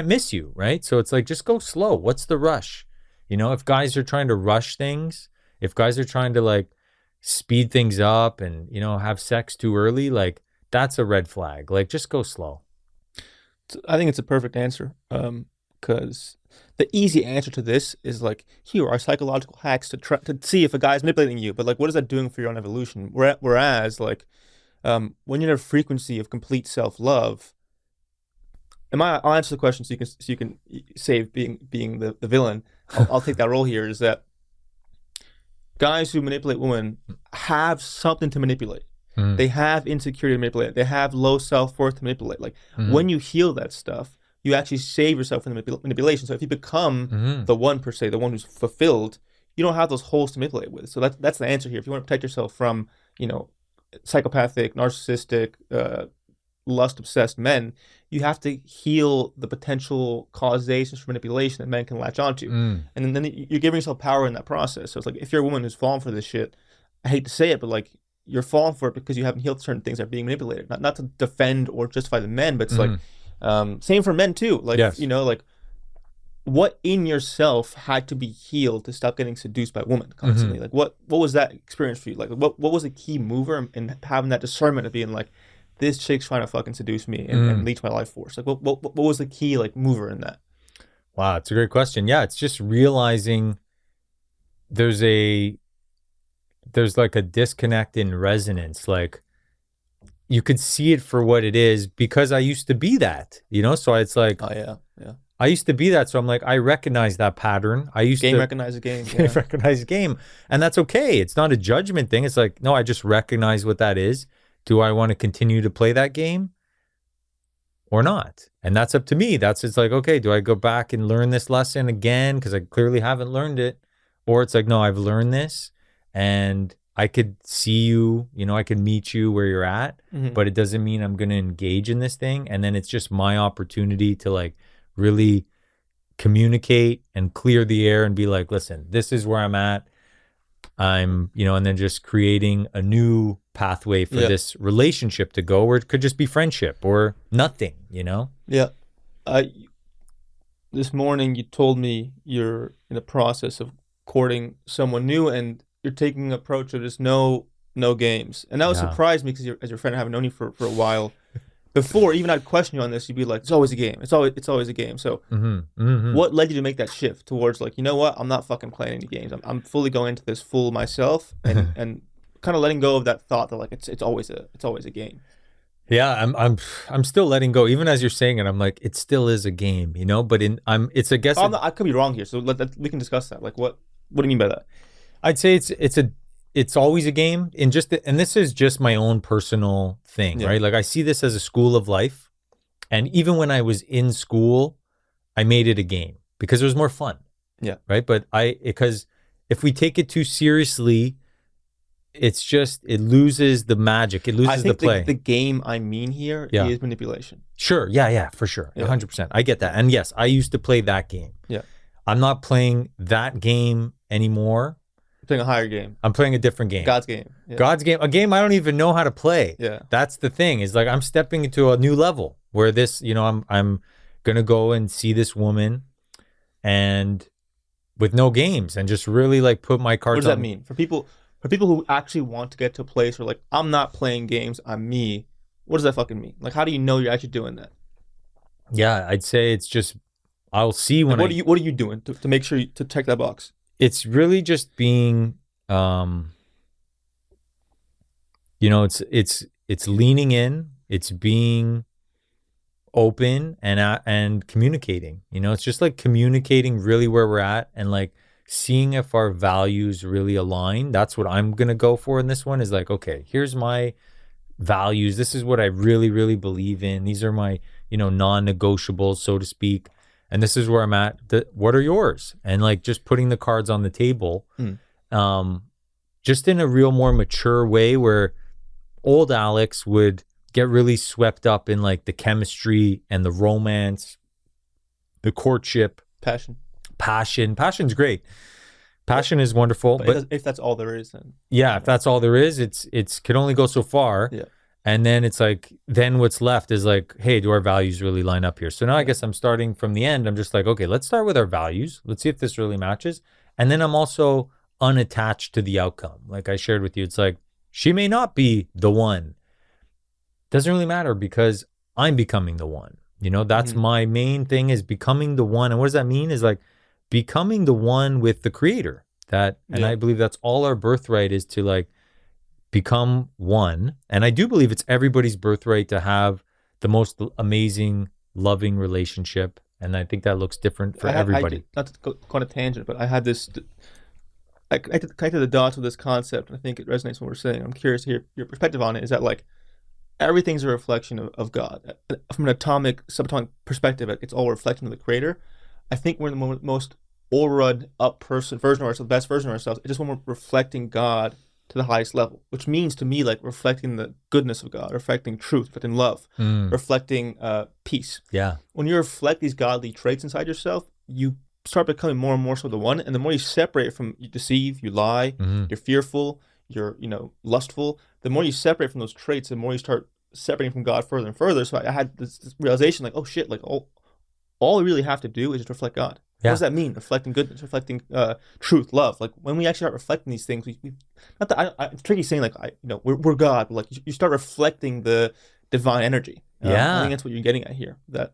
miss you, right? So it's like, just go slow. What's the rush? If guys are trying to rush things, if guys are trying to like speed things up and, have sex too early, like, that's a red flag. Like, just go slow. I think it's a perfect answer. Because the easy answer to this is like, here are psychological hacks to try to see if a guy's manipulating you. But like, what is that doing for your own evolution? Whereas like, when you're in a frequency of complete self love, and I'll answer the question so you can save being the villain. I'll take that role here. Is that guys who manipulate women have something to manipulate. Mm, They have insecurity to manipulate. They have low self-worth to manipulate. Like mm, when you heal that stuff, you actually save yourself from the manipulation. So if you become mm, the one per se, the one who's fulfilled, you don't have those holes to manipulate with. So that's the answer here. If you want to protect yourself from, you know, psychopathic, narcissistic, lust obsessed men, you have to heal the potential causations for manipulation that men can latch onto. mm, And then you're giving yourself power in that process. So it's like, if you're a woman who's fallen for this shit, I hate to say it, but like, you're falling for it because you haven't healed certain things that are being manipulated. Not to defend or justify the men, but it's like, mm. same for men too. Like, Yes. you know, like, what in yourself had to be healed to stop getting seduced by women constantly? Mhm. Like, what was that experience for you? Like, what was a key mover in having that discernment of being like, this chick's trying to fucking seduce me and Mm. leech my life force? Like, what was the key like mover in that? Wow, it's a great question. Yeah, it's just realizing there's like a disconnect in resonance. Like you could see it for what it is because I used to be that, So it's like Oh yeah, yeah. I used to be that. So I'm like, I recognize that pattern. I used Game to recognizes game. Yeah. recognize game. And that's okay. It's not a judgment thing. It's like, no, I just recognize what that is. Do I want to continue to play that game or not? And that's up to me. It's like, okay, do I go back and learn this lesson again? Because I clearly haven't learned it. Or it's like, no, I've learned this and I could see you, I could meet you where you're at, but it doesn't mean I'm going to engage in this thing. And then it's just my opportunity to like really communicate and clear the air and be like, listen, this is where I'm at. And then just creating a new pathway for this relationship to go, or it could just be friendship or nothing, Yeah. This morning you told me you're in the process of courting someone new and you're taking an approach of just no games. And that would surprise me because as your friend, I haven't known you for a while. Before, even I'd question you on this, you'd be like, it's always a game. It's always a game. So what led you to make that shift towards like, you know what? I'm not fucking playing any games. I'm fully going into this full myself and kind of letting go of that thought that like it's always a game. Yeah, I'm still letting go. Even as you're saying it, I'm like, it still is a game, but it's a guess. I could be wrong here, so we can discuss that. Like, what do you mean by that? I'd say it's always a game, and this is just my own personal thing, right? Like I see this as a school of life, and even when I was in school, I made it a game because it was more fun. Yeah. Right. But because if we take it too seriously, it loses the magic. It loses the play. The game I mean here is manipulation. Sure. Yeah, for sure. 100%. I get that. And yes, I used to play that game. Yeah. I'm not playing that game anymore. You're playing a higher game. I'm playing a different game. God's game. Yeah. God's game. A game I don't even know how to play. Yeah. That's the thing. Is like I'm stepping into a new level where this, I'm gonna go and see this woman and with no games and just really like put my cards. What does that mean? For people who actually want to get to a place where like, I'm not playing games, I'm me, what does that fucking mean? Like, how do you know you're actually doing that? Yeah, I'd say it's just, I'll see when what are you doing to make sure to check that box? It's really just being, it's leaning in, it's being open and communicating, it's just like communicating really where we're at and like seeing if our values really align. That's what I'm going to go for in this one is like, okay, here's my values. This is what I really, really believe in. These are my, non-negotiables, so to speak. And this is where I'm at. What are yours? And like just putting the cards on the table, just in a real more mature way where old Alex would get really swept up in like the chemistry and the romance, the courtship. Passion's great. Passion is wonderful. But if that's all there is, then. Yeah, if that's all there is, it's can only go so far. Yeah. And then it's like, then what's left is like, hey, do our values really line up here? So now I guess I'm starting from the end. I'm just like, okay, let's start with our values. Let's see if this really matches. And then I'm also unattached to the outcome. Like I shared with you, it's like, she may not be the one. Doesn't really matter because I'm becoming the one. That's my main thing is becoming the one. And what does that mean? Is like becoming the one with the creator. I believe that's all our birthright is to like become one. And I do believe it's everybody's birthright to have the most amazing, loving relationship. And I think that looks different for everybody. Not to go on a tangent, but I had this, I connected the dots with this concept, and I think it resonates with what we're saying. I'm curious to hear your perspective on it. Is that like everything's a reflection of God? From an subatomic perspective, it's all a reflection of the creator. I think we're the most overrun up version of ourselves, the best version of ourselves. It's just when we're reflecting God to the highest level, which means to me like reflecting the goodness of God, reflecting truth, reflecting love, reflecting peace. Yeah. When you reflect these godly traits inside yourself, you start becoming more and more so the one. And the more you separate from, you deceive, you lie, you're fearful, you're lustful. The more you separate from those traits, the more you start separating from God further and further. So I had this realization like, oh shit, like all we really have to do is just reflect God. Yeah. What does that mean? Reflecting goodness, reflecting truth, love. Like when we actually start reflecting these things, we not that it's tricky saying like we're God, but like you start reflecting the divine energy. I think that's what you're getting at here. That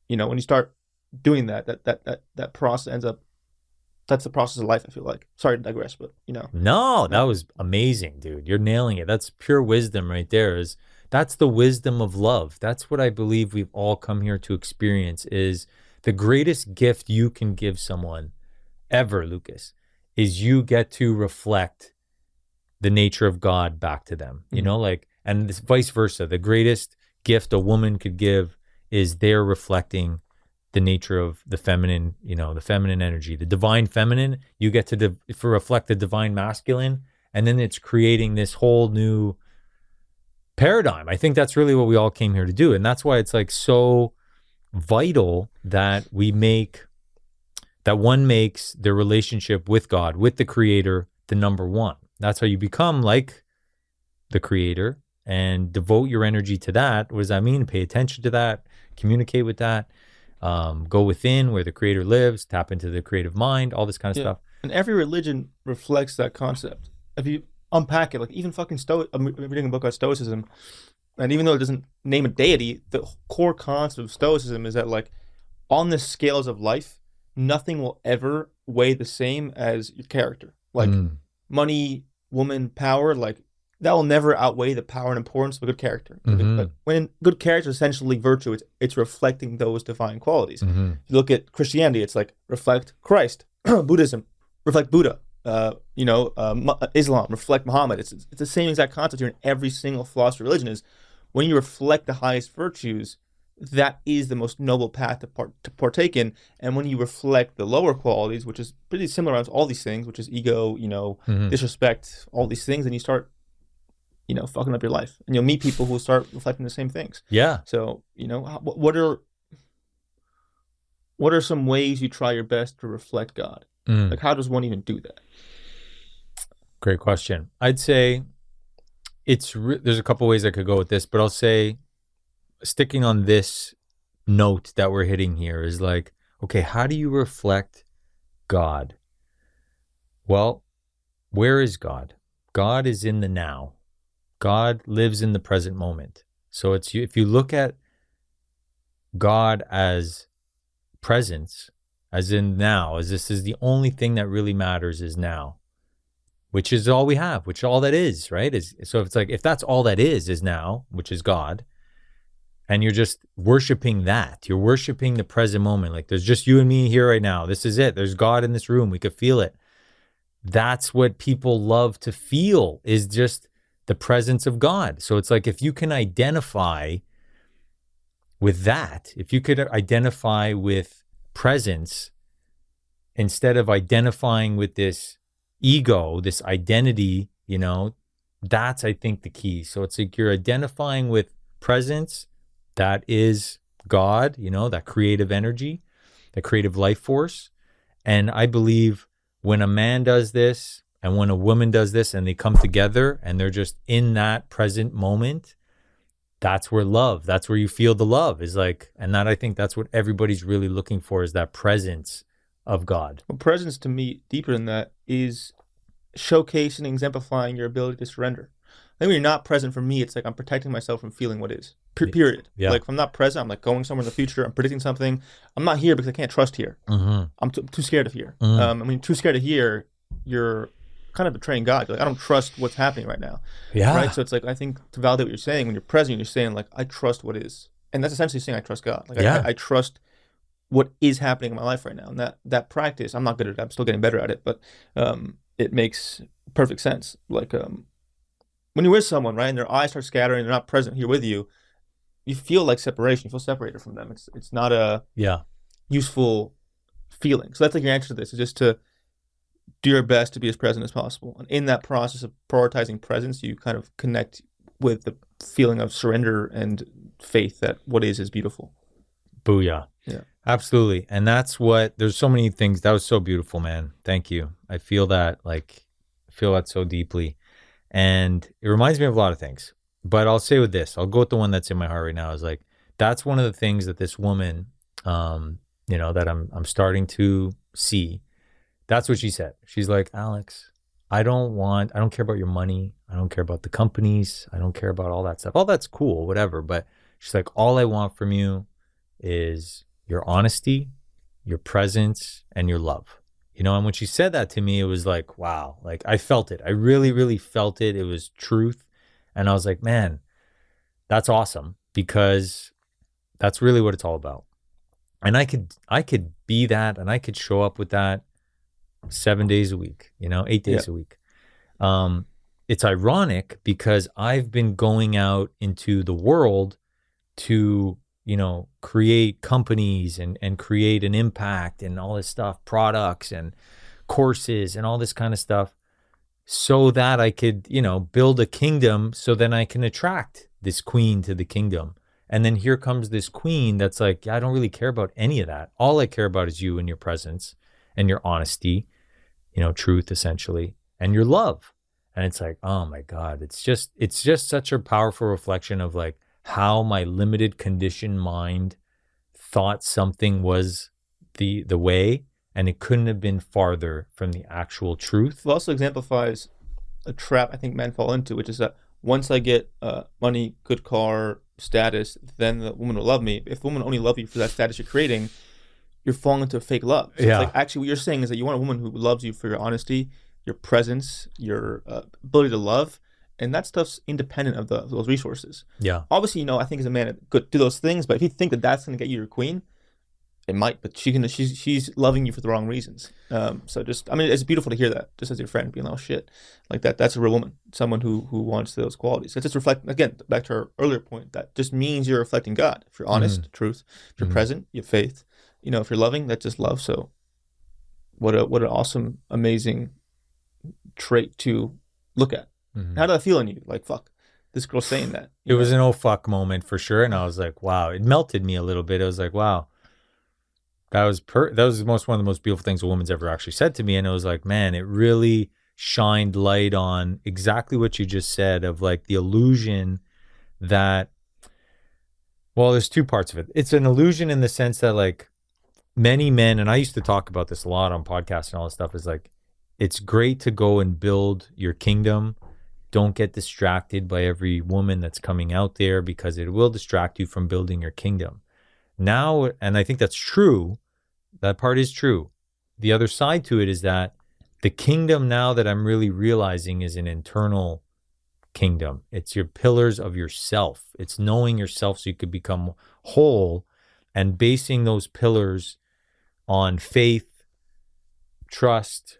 when you start doing that process ends up, that's the process of life, I feel like. Sorry to digress, but No, that was amazing, dude. You're nailing it. That's pure wisdom right there. That's the wisdom of love. That's what I believe we've all come here to experience is the greatest gift you can give someone ever, Lucas, is you get to reflect the nature of God back to them. You know, like, and this vice versa. The greatest gift a woman could give is they're reflecting the nature of the feminine, the feminine energy, the divine feminine. You get to reflect the divine masculine, and then it's creating this whole new paradigm. I think that's really what we all came here to do, and that's why it's like so vital that one makes their relationship with God, with the Creator, the number one. That's how you become like the Creator and devote your energy to that. What does that mean? Pay attention to that, communicate with that. Go within where the Creator lives, tap into the creative mind, all this kind of stuff. And every religion reflects that concept. If you unpack it, like even fucking I'm reading a book on Stoicism, and even though it doesn't name a deity, the core concept of Stoicism is that, like, on the scales of life, nothing will ever weigh the same as your character. Like money, woman, power, like, that will never outweigh the power and importance of a good character. But when good character is essentially virtue, it's reflecting those divine qualities. If you look at Christianity, it's like reflect Christ. Buddhism, reflect Buddha. Islam, reflect Muhammad. It's the same exact concept here in every single philosophy religion. Is when you reflect the highest virtues, that is the most noble path to partake in. And when you reflect the lower qualities, which is pretty similar around all these things, which is ego, disrespect, all these things, and you start fucking up your life, and you'll meet people who will start reflecting the same things. Yeah. So, what are some ways you try your best to reflect God? Like, how does one even do that? Great question. I'd say there's a couple ways I could go with this, but I'll say sticking on this note that we're hitting here is like, okay, how do you reflect God? Well, where is God? God is in the now. God lives in the present moment. So if you look at God as presence, as in now, as this is the only thing that really matters is now, which is all we have, which all that is, right? So it's like, if that's all that is now, which is God, and you're just worshiping that, you're worshiping the present moment. Like, there's just you and me here right now. This is it. There's God in this room. We could feel it. That's what people love to feel, is just the presence of God. So it's like, if you can identify with that, if you could identify with presence instead of identifying with this ego, this identity, that's, I think, the key. So it's like you're identifying with presence, that is God, that creative energy, the creative life force. And I believe when a man does this, and when a woman does this, and they come together and they're just in that present moment, that's where you feel the love is like. And that, I think that's what everybody's really looking for, is that presence of God. Well, presence to me, deeper than that, is showcasing and exemplifying your ability to surrender. I think when you're not present, for me, it's like I'm protecting myself from feeling what is. Period. Yeah. Like, if I'm not present, I'm like going somewhere in the future. I'm predicting something. I'm not here because I can't trust here. I'm too scared of here. And when you're too scared of here, you're kind of betraying God. You're like, I don't trust what's happening right now. Yeah. Right. So it's like, I think to validate what you're saying, when you're present, you're saying, like, I trust what is. And that's essentially saying I trust God. Like, I trust what is happening in my life right now. And that practice, I'm not good at it. I'm still getting better at it, but it makes perfect sense. Like, when you're with someone, right, and their eyes start scattering, they're not present here with you, you feel like separation. You feel separated from them. It's not a useful feeling. So that's like your answer to this, is just to do your best to be as present as possible. And in that process of prioritizing presence, you kind of connect with the feeling of surrender and faith that what is beautiful. Booyah. Yeah. Absolutely. And there's so many things. That was so beautiful, man. Thank you. I feel that so deeply. And it reminds me of a lot of things. But I'll say with this, I'll go with the one that's in my heart right now, is like, that's one of the things that this woman, that I'm starting to see. That's what she said. She's like, Alex, I don't care about your money. I don't care about the companies. I don't care about all that stuff. All that's cool, whatever. But she's like, all I want from you is your honesty your presence, and your love. You know, and when she said that to me, it was like, wow, like I felt it. I really, really felt it. It was truth. And I was like, man, that's awesome, because that's really what it's all about. And I could be that, and I could show up with that 7 days a week, 8 days a week. It's ironic because I've been going out into the world to, create companies and create an impact and all this stuff, products and courses and all this kind of stuff, so that I could, build a kingdom, so then I can attract this queen to the kingdom. And then here comes this queen that's like, yeah, I don't really care about any of that. All I care about is you and your presence and your honesty, truth essentially, and your love. And it's like, oh my God, it's just such a powerful reflection of like how my limited conditioned mind thought something was the way, and it couldn't have been farther from the actual truth. It also exemplifies a trap I think men fall into, which is that once I get money, good car, status, then the woman will love me. If the woman only love you for that status you're creating, you're falling into a fake love. So it's like, actually what you're saying is that you want a woman who loves you for your honesty, your presence, your ability to love, and that stuff's independent of those resources. Yeah. Obviously, I think as a man, good do those things, but if you think that that's going to get you your queen, it might, but she's loving you for the wrong reasons. So it's beautiful to hear that, just as your friend being, oh shit, like that's a real woman, someone who wants those qualities. It just reflect, again, back to our earlier point, that just means you're reflecting God. If you're honest, truth, if you're present, you have faith. If you're loving, that's just love. So what an awesome, amazing trait to look at. How did that feel in you? Like, fuck, this girl's saying that. It was an oh fuck moment for sure. And I was like, wow, it melted me a little bit. I was like, wow. That was one of the most beautiful things a woman's ever actually said to me. And it was like, man, it really shined light on exactly what you just said, of like the illusion that, well, there's two parts of it. It's an illusion in the sense that like many men, and I used to talk about this a lot on podcasts and all this stuff, is like, it's great to go and build your kingdom. Don't get distracted by every woman that's coming out there, because it will distract you from building your kingdom. Now, and I think that's true, that part is true. The other side to it is that the kingdom now that I'm really realizing is an internal kingdom. It's your pillars of yourself. It's knowing yourself so you could become whole, and basing those pillars on faith, trust,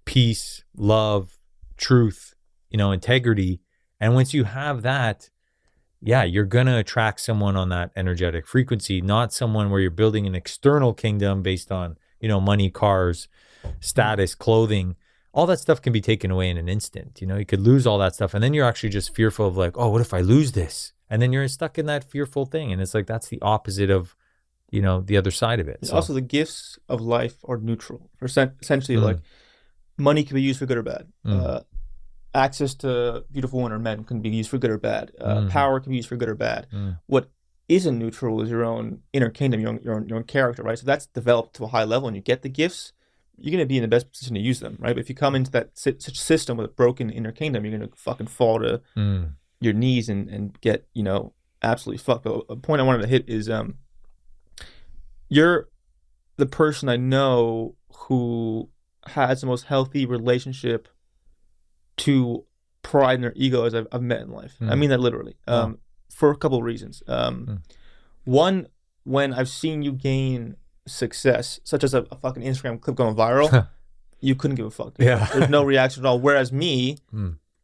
peace, love, truth, integrity. And once you have that, yeah, you're going to attract someone on that energetic frequency, not someone where you're building an external kingdom based on, money, cars, status, clothing. All that stuff can be taken away in an instant. You could lose all that stuff. And then you're actually just fearful of like, oh, what if I lose this? And then you're stuck in that fearful thing. And it's like, that's the opposite of, the other side of it. So. Also, the gifts of life are neutral. Essentially, like money can be used for good or bad. Access to beautiful women or men can be used for good or bad. Power can be used for good or bad. What isn't neutral is your own inner kingdom, your own character, right? So that's developed to a high level, and you get the gifts, you're going to be in the best position to use them, right? But if you come into that such system with a broken inner kingdom, you're going to fucking fall to your knees and get, absolutely fucked. But a point I wanted to hit is you're the person I know who has the most healthy relationship to pride and their ego as I've met in life. I mean that literally. For a couple of reasons. One, when I've seen you gain success, such as a fucking Instagram clip going viral, you couldn't give a fuck. Yeah. There's no reaction at all. Whereas me,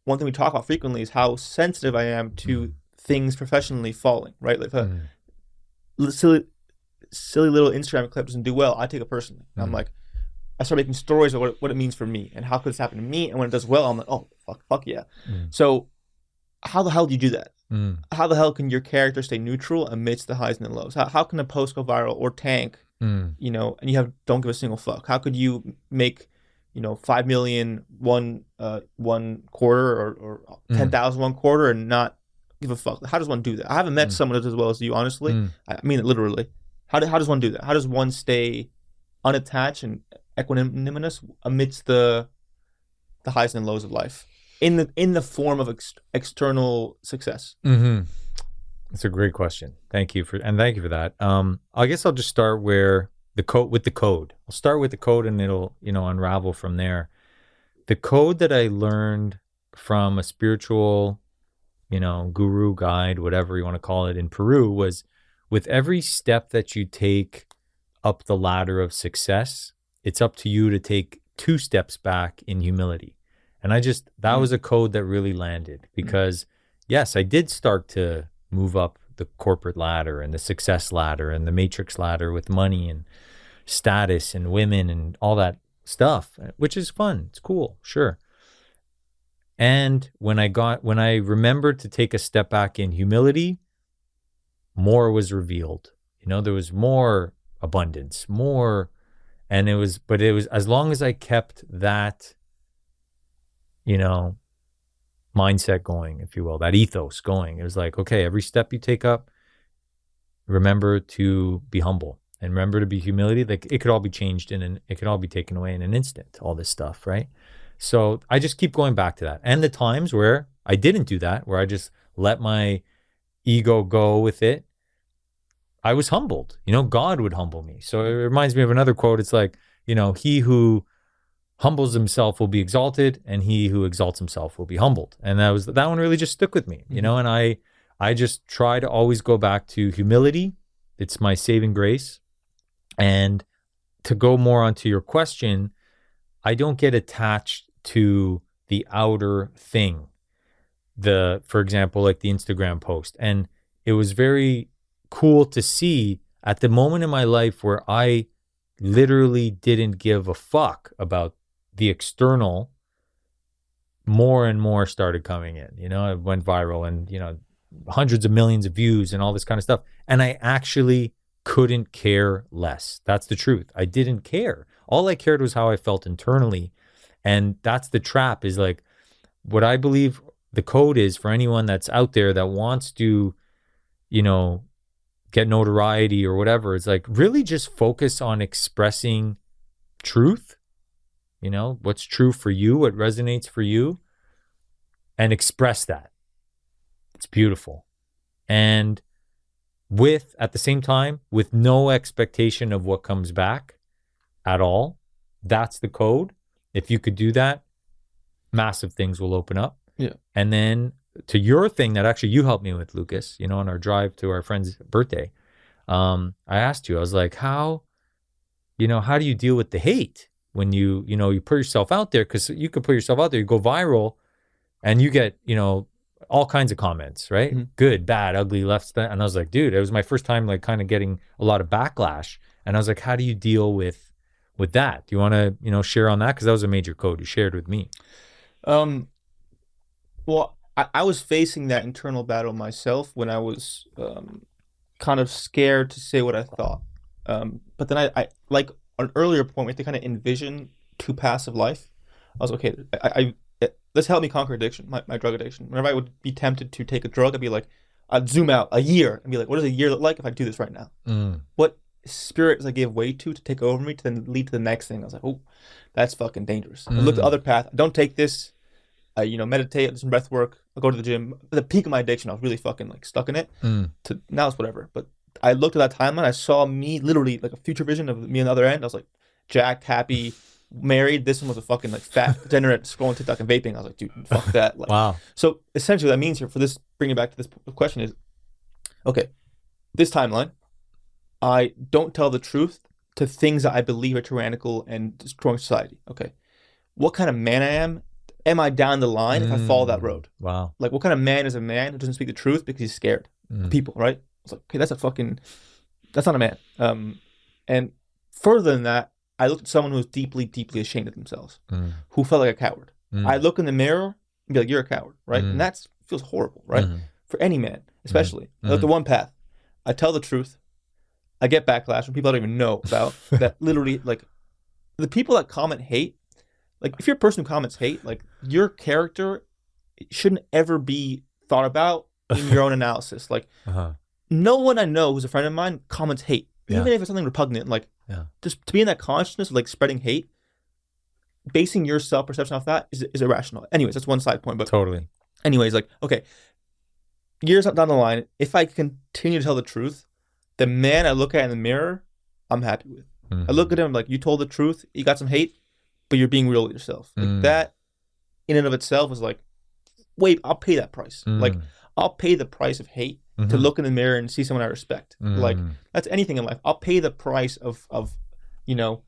one thing we talk about frequently is how sensitive I am to things professionally falling, right? Like if silly little Instagram clip doesn't do well, I take it personally. I'm like, I start making stories of what it means for me and how could this happen to me. And when it does well, I'm like, oh, fuck yeah. So how the hell do you do that? How the hell can your character stay neutral amidst the highs and the lows? How can a post go viral or tank, and you don't give a single fuck? How could you make, 5 million one quarter or 10,000 one quarter and not give a fuck? How does one do that? I haven't met someone as well as you, honestly. I mean it literally. How does one do that? How does one stay unattached and equanimous amidst the highs and lows of life in the form of external success? That's a great question. Thank you for that. I guess I'll just start where the code. I'll start with the code and it'll, unravel from there. The code that I learned from a spiritual, guru, guide, whatever you want to call it, in Peru was, with every step that you take up the ladder of success, it's up to you to take 2 steps back in humility. And that was a code that really landed, because yes, I did start to move up the corporate ladder and the success ladder and the matrix ladder with money and status and women and all that stuff, which is fun. It's cool. Sure. And when I remembered to take a step back in humility, more was revealed. There was more abundance, more, and it was as long as I kept that, mindset going, if you will, that ethos going. It was like, okay, every step you take up, remember to be humble and remember to be humility. Like, it could all be changed it could all be taken away in an instant, all this stuff, right? So I just keep going back to that. And the times where I didn't do that, where I just let my ego go with it, I was humbled. God would humble me. So it reminds me of another quote. It's like, he who humbles himself will be exalted, and he who exalts himself will be humbled. And that one really just stuck with me, and I just try to always go back to humility. It's my saving grace. And to go more onto your question, I don't get attached to the outer thing. For example, like the Instagram post. And it was very cool to see at the moment in my life where I literally didn't give a fuck about the external, more and more started coming in. It went viral and, hundreds of millions of views and all this kind of stuff. And I actually couldn't care less. That's the truth. I didn't care. All I cared was how I felt internally. And that's the trap, is like, what I believe the code is for anyone that's out there that wants to, get notoriety or whatever. It's like, really just focus on expressing truth, what's true for you, what resonates for you, and express that. It's beautiful. And at the same time, with no expectation of what comes back at all. That's the code. If you could do that, massive things will open up. Yeah. And then to your thing that actually you helped me with, Lucas, on our drive to our friend's birthday, I asked you, I was like, how do you deal with the hate when you put yourself out there? Because you could put yourself out there, you go viral, and you get, all kinds of comments, right? Mm-hmm. Good, bad, ugly, left. And I was like, dude, it was my first time like kind of getting a lot of backlash. And I was like, how do you deal with that? Do you want to, share on that? Because that was a major code you shared with me. Well, I was facing that internal battle myself when I was kind of scared to say what I thought. But then I like an earlier point, we have to kind of envision too passive life. I was okay. This helped me conquer addiction, my drug addiction. Whenever I would be tempted to take a drug, I'd be like, I'd zoom out a year and be like, what does a year look like if I do this right now? What spirits I gave way to take over me to then lead to the next thing? I was like, oh, that's fucking dangerous. I looked at the other path. Don't take this. Meditate, do some breath work. I'll go to the gym. At the peak of my addiction, I was really fucking like stuck in it. To now it's whatever. But I looked at that timeline. I saw me literally like a future vision of me on the other end. I was like jacked, happy, married. This one was a fucking like fat degenerate scrolling TikTok and vaping. I was like, dude, fuck that. Like, wow. So essentially, what that means here for this, bringing it back to this question is, okay, this timeline, I don't tell the truth to things that I believe are tyrannical and destroying society. Okay, what kind of man I am I down the line if I follow that road? Wow. Like, what kind of man is a man who doesn't speak the truth because he's scared of people, right? I was like, okay, that's not a man. And further than that, I looked at someone who was deeply, deeply ashamed of themselves, who felt like a coward. I look in the mirror and be like, you're a coward, right? And that feels horrible, right? For any man, especially. I look at one path. I tell the truth. I get backlash from people I don't even know about that literally, like, the people that comment hate, like, if you're a person who comments hate, like, your character shouldn't ever be thought about in your own analysis. Like, no one I know who's a friend of mine comments hate, even if it's something repugnant. Like, just to be in that consciousness of, like, spreading hate, basing your self-perception off that is irrational. Anyways, that's one side point. But totally. Anyways, like, okay, years down the line, if I continue to tell the truth, the man I look at in the mirror, I'm happy with. I look at him like, you told the truth, you got some hate, but you're being real with yourself. Like that in and of itself is like, wait, I'll pay that price. Like I'll pay the price of hate to look in the mirror and see someone I respect. Like that's anything in life. I'll pay the price of you know,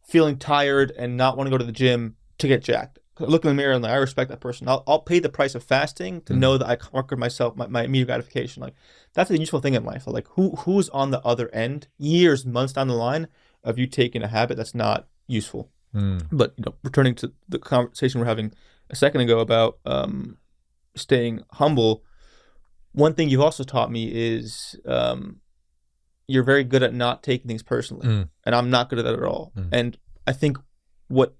feeling tired and not want to go to the gym to get jacked. Look in the mirror and like, I respect that person. I'll pay the price of fasting to know that I conquered myself, my immediate gratification. Like that's a useful thing in life. Like who's on the other end, years, months down the line of you taking a habit that's not useful. But you know, returning to the conversation we're having a second ago about staying humble, one thing you've also taught me is you're very good at not taking things personally, and I'm not good at that at all. And I think what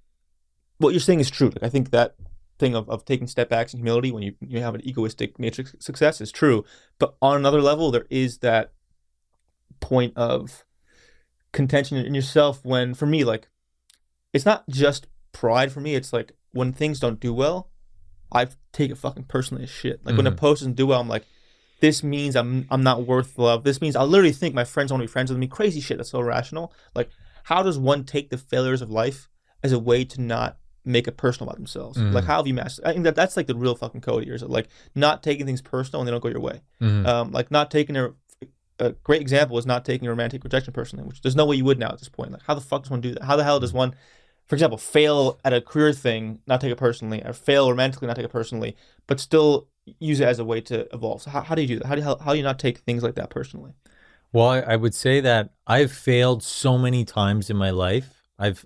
you're saying is true. Like I think that thing of taking step backs and humility when you have an egoistic matrix success is true. But on another level, there is that point of contention in yourself when, for me, like it's not just pride for me. It's like when things don't do well, I take it fucking personally as shit. Like when a post doesn't do well, I'm like, this means I'm not worth love. This means I'll literally think my friends want to be friends with me. Crazy shit. That's so irrational. Like, how does one take the failures of life as a way to not make it personal about themselves? Like, how have you mastered? I think that's like the real fucking code here. Is like not taking things personal when they don't go your way. Like not taking a great example is not taking a romantic rejection personally, which there's no way you would now at this point. Like, how the fuck does one do that? How the hell does one, for example, fail at a career thing, not take it personally, or fail romantically, not take it personally, but still use it as a way to evolve? So how do you do that? How do you not take things like that personally? Well, I would say that I've failed so many times in my life. I've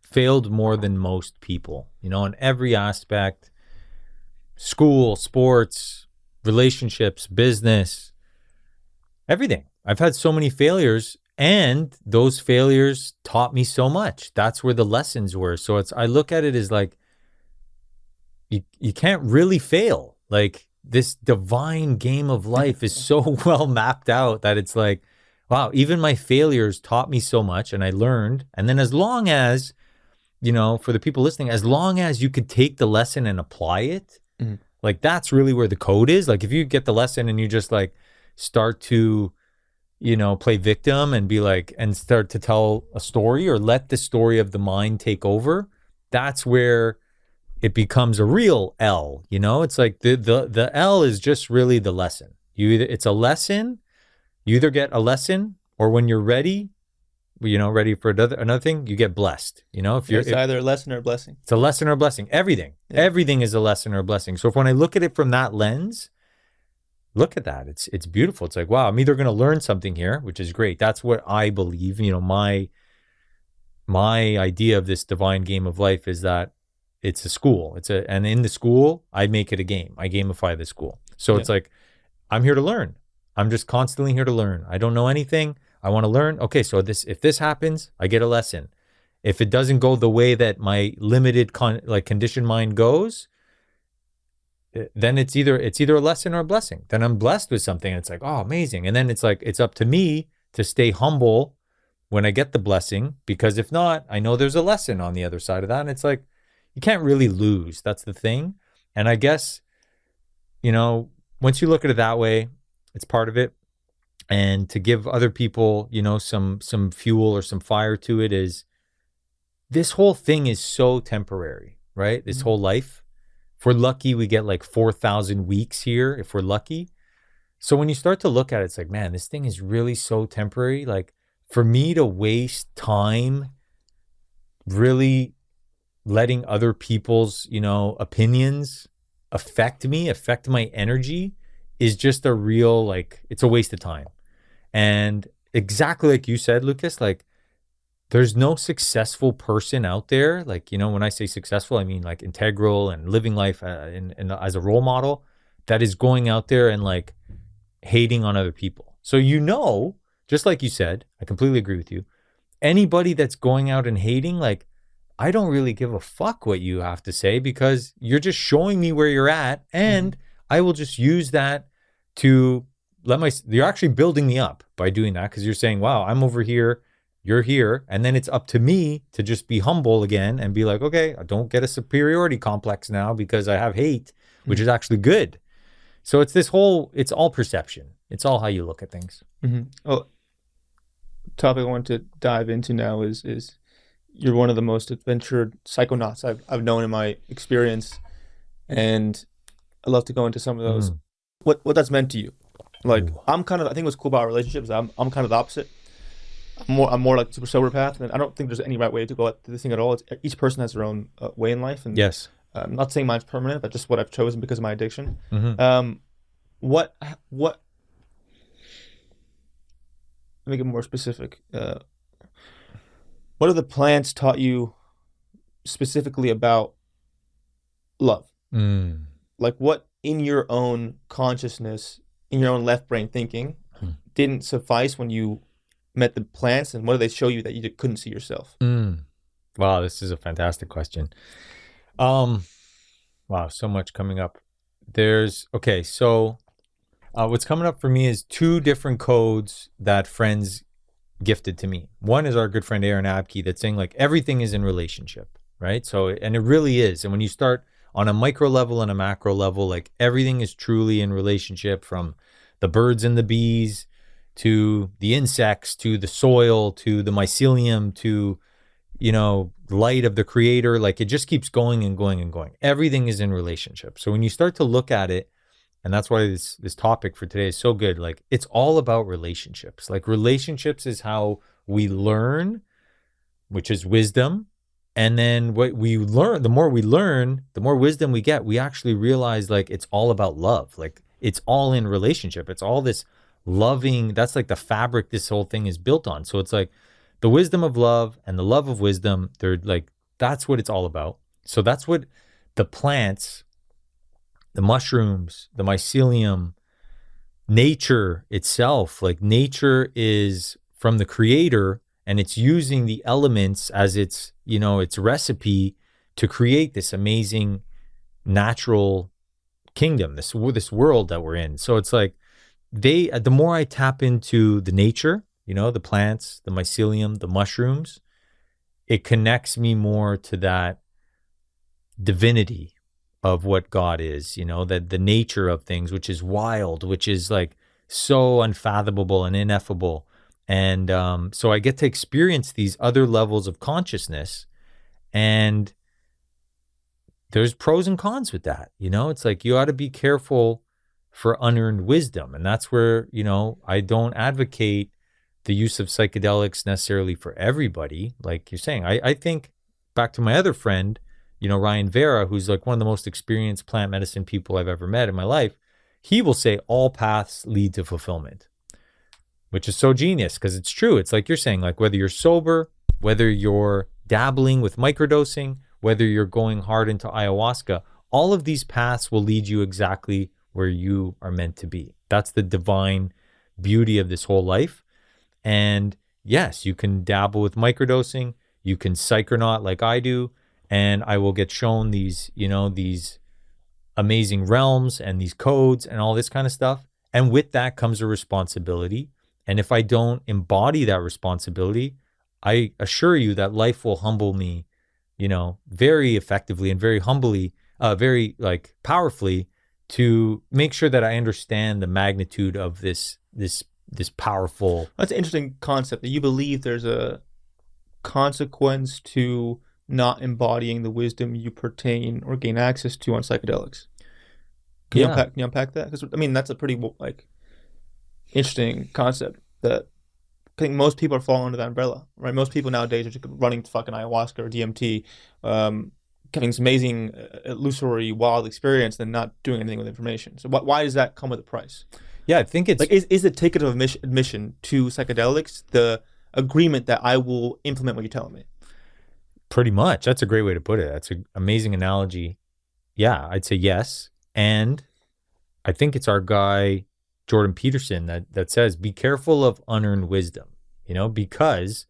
failed more than most people, you know, in every aspect: school, sports, relationships, business, everything. I've had so many failures, and those failures taught me so much. That's where the lessons were. So I look at it as like, you can't really fail. Like this divine game of life is so well mapped out that it's like, wow, even my failures taught me so much and I learned. And then as long as, you know, for the people listening, as long as you could take the lesson and apply it, like that's really where the code is. Like if you get the lesson and you just like start to, you know, play victim and be like, and start to tell a story or let the story of the mind take over, that's where it becomes a real L. You know, it's like the L is just really the lesson. It's a lesson. You either get a lesson, or when you're ready, you know, ready for another thing, you get blessed. You know, it's either a lesson or a blessing. It's a lesson or a blessing. Everything is a lesson or a blessing. So when I look at it from that lens, look at that. It's beautiful. It's like, wow, I'm either going to learn something here, which is great. That's what I believe. You know, my idea of this divine game of life is that it's a school. And in the school, I make it a game. I gamify the school. So it's like, I'm here to learn. I'm just constantly here to learn. I don't know anything. I want to learn. Okay, so if this happens, I get a lesson. If it doesn't go the way that my limited conditioned mind goes, then it's either a lesson or a blessing. Then I'm blessed with something and it's like, oh, amazing. And then it's like, it's up to me to stay humble when I get the blessing, because if not, I know there's a lesson on the other side of that. And it's like, you can't really lose. That's the thing. And I guess, you know, once you look at it that way, it's part of it. And to give other people, you know, some fuel or some fire to it is, this whole thing is so temporary, right? This whole life. If we're lucky, we get like 4,000 weeks here, if we're lucky. So when you start to look at it, it's like, man, this thing is really so temporary. Like for me to waste time really letting other people's, you know, opinions affect my energy is just a real, like, it's a waste of time. And exactly like you said, Lucas, like there's no successful person out there. Like, you know, when I say successful, I mean like integral and living life as a role model that is going out there and like hating on other people. So, you know, just like you said, I completely agree with you. Anybody that's going out and hating, like, I don't really give a fuck what you have to say, because you're just showing me where you're at, and I will just use that to you're actually building me up by doing that, because you're saying, wow, I'm over here, you're here, and then it's up to me to just be humble again and be like, okay, I don't get a superiority complex now because I have hate, which is actually good. So it's all perception. It's all how you look at things. Oh, topic I want to dive into now is you're one of the most adventured psychonauts I've known in my experience, and I'd love to go into some of those. Mm. What that's meant to you. Like Ooh. I'm kind of I think what's cool about our relationships. I'm kind of the opposite. I'm more like super sober path, and I don't think there's any right way to go at this thing at all. Each person has their own way in life, and Yes. I'm not saying mine's permanent, but just what I've chosen because of my addiction. Hmm. What Let me get more specific. What have the plants taught you specifically about love? Mm. Like what in your own consciousness, in your own left brain thinking, didn't suffice when you met the plants, and what do they show you that you couldn't see yourself? Mm. Wow, this is a fantastic question. Wow, so much coming up. So what's coming up for me is two different codes that friends gifted to me. One is our good friend Aaron Abke that's saying like everything is in relationship, right? So, and it really is. And when you start on a micro level and a macro level, like everything is truly in relationship, from the birds and the bees to the insects to the soil to the mycelium to, light of the creator. Like it just keeps going and going and going. Everything is in relationship. So when you start to look at it, and that's why this topic for today is so good. Like it's all about relationships. Like relationships is how we learn, which is wisdom. And then what we learn, the more we learn, the more wisdom we get, we actually realize like it's all about love. Like it's all in relationship. It's all this loving. That's like the fabric this whole thing is built on. So it's like the wisdom of love and the love of wisdom. They're like, that's what it's all about. So that's what the plants, the mushrooms, the mycelium, nature itself, like nature is from the creator and it's using the elements as its recipe to create this amazing natural kingdom, this world that we're in. So it's like the more I tap into the nature, the plants, the mycelium, the mushrooms, it connects me more to that divinity of what God is, that the nature of things, which is wild, which is like so unfathomable and ineffable. And so I get to experience these other levels of consciousness, and there's pros and cons with that. It's like you ought to be careful for unearned wisdom. And that's where, I don't advocate the use of psychedelics necessarily for everybody. Like you're saying, I think back to my other friend, Ryan Vera, who's like one of the most experienced plant medicine people I've ever met in my life, he will say all paths lead to fulfillment, which is so genius because it's true. It's like you're saying, like whether you're sober, whether you're dabbling with microdosing, whether you're going hard into ayahuasca, all of these paths will lead you exactly where you are meant to be. That's the divine beauty of this whole life. And yes, you can dabble with microdosing, you can psychonaut like I do, and I will get shown these amazing realms and these codes and all this kind of stuff. And with that comes a responsibility. And if I don't embody that responsibility, I assure you that life will humble me, very effectively and very humbly, very like powerfully, to make sure that I understand the magnitude of this powerful. That's an interesting concept that you believe there's a consequence to not embodying the wisdom you pertain or gain access to on psychedelics. Can you unpack that? Because I mean that's a pretty like interesting concept that I think most people are falling under that umbrella, right? Most people nowadays are just running fucking ayahuasca or DMT, getting this amazing, illusory, wild experience, and not doing anything with information. So why does that come with a price? Yeah, I think it's like is the ticket of admission to psychedelics the agreement that I will implement what you're telling me? Pretty much. That's a great way to put it. That's an amazing analogy. Yeah, I'd say yes. And I think it's our guy, Jordan Peterson, that says, be careful of unearned wisdom, because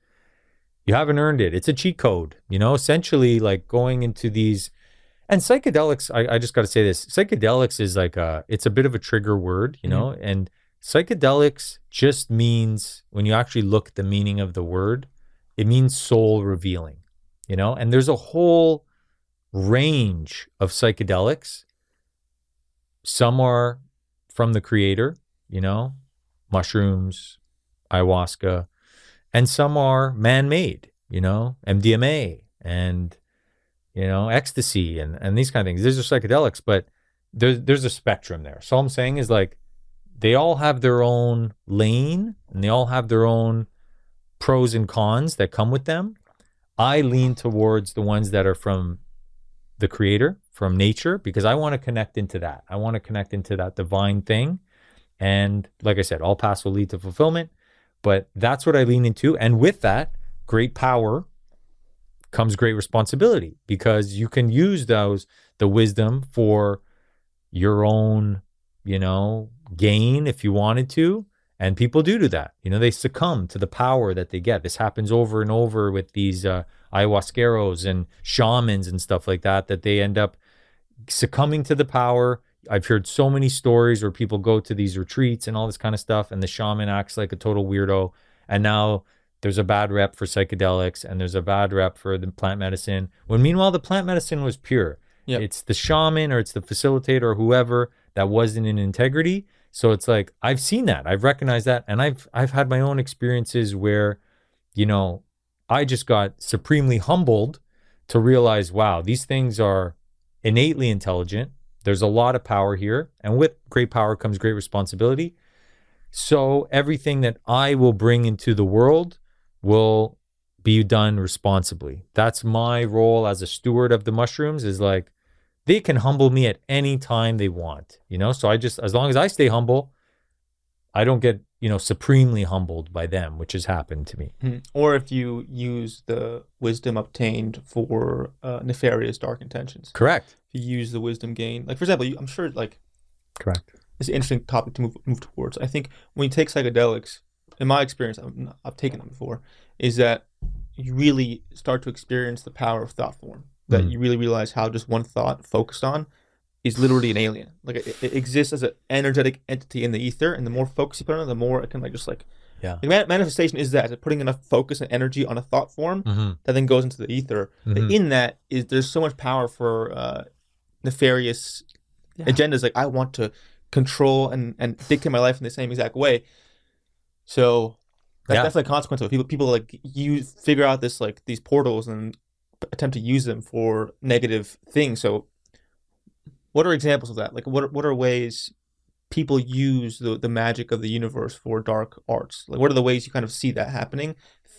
you haven't earned it. It's a cheat code, essentially like going into these. And psychedelics, I just got to say this, psychedelics is like it's a bit of a trigger word, and psychedelics just means, when you actually look at the meaning of the word, it means soul revealing. And there's a whole range of psychedelics. Some are from the creator, mushrooms, ayahuasca, and some are man-made, MDMA and, ecstasy and these kind of things. These are psychedelics, but there's a spectrum there. So all I'm saying is like, they all have their own lane and they all have their own pros and cons that come with them. I lean towards the ones that are from the creator, from nature, because I want to connect into that. I want to connect into that divine thing. And like I said, all paths will lead to fulfillment, but that's what I lean into. And with that, great power comes great responsibility, because you can use the wisdom for your own, gain if you wanted to. And people do that. They succumb to the power that they get. This happens over and over with these ayahuasqueros and shamans and stuff like that they end up succumbing to the power. I've heard so many stories where people go to these retreats and all this kind of stuff, and the shaman acts like a total weirdo. And now there's a bad rep for psychedelics and there's a bad rep for the plant medicine, when meanwhile the plant medicine was pure. Yep. It's the shaman or it's the facilitator or whoever that wasn't in integrity. So it's like, I've seen that, I've recognized that, and I've had my own experiences where, I just got supremely humbled to realize, wow, these things are innately intelligent. There's a lot of power here, and with great power comes great responsibility. So everything that I will bring into the world will be done responsibly. That's my role as a steward of the mushrooms, is like, they can humble me at any time they want, So as long as I stay humble, I don't get, supremely humbled by them, which has happened to me. Or if you use the wisdom obtained for nefarious dark intentions. Correct. If you use the wisdom gained, like for example, I'm sure like. Correct. It's an interesting topic to move towards. I think when you take psychedelics, in my experience, I've taken them before, is that you really start to experience the power of thought form. That you really realize how just one thought focused on is literally an alien. Like it exists as an energetic entity in the ether, and the more focus you put on it, the more it can yeah. The manifestation is that putting enough focus and energy on a thought form that then goes into the ether. But in that there's so much power for nefarious agendas. Like I want to control and dictate my life in the same exact way. So that's definitely a consequence of it. People like you figure out this like these portals and attempt to use them for negative things. So what are examples of that? Like what are ways people use the magic of the universe for dark arts? Like what are the ways you kind of see that happening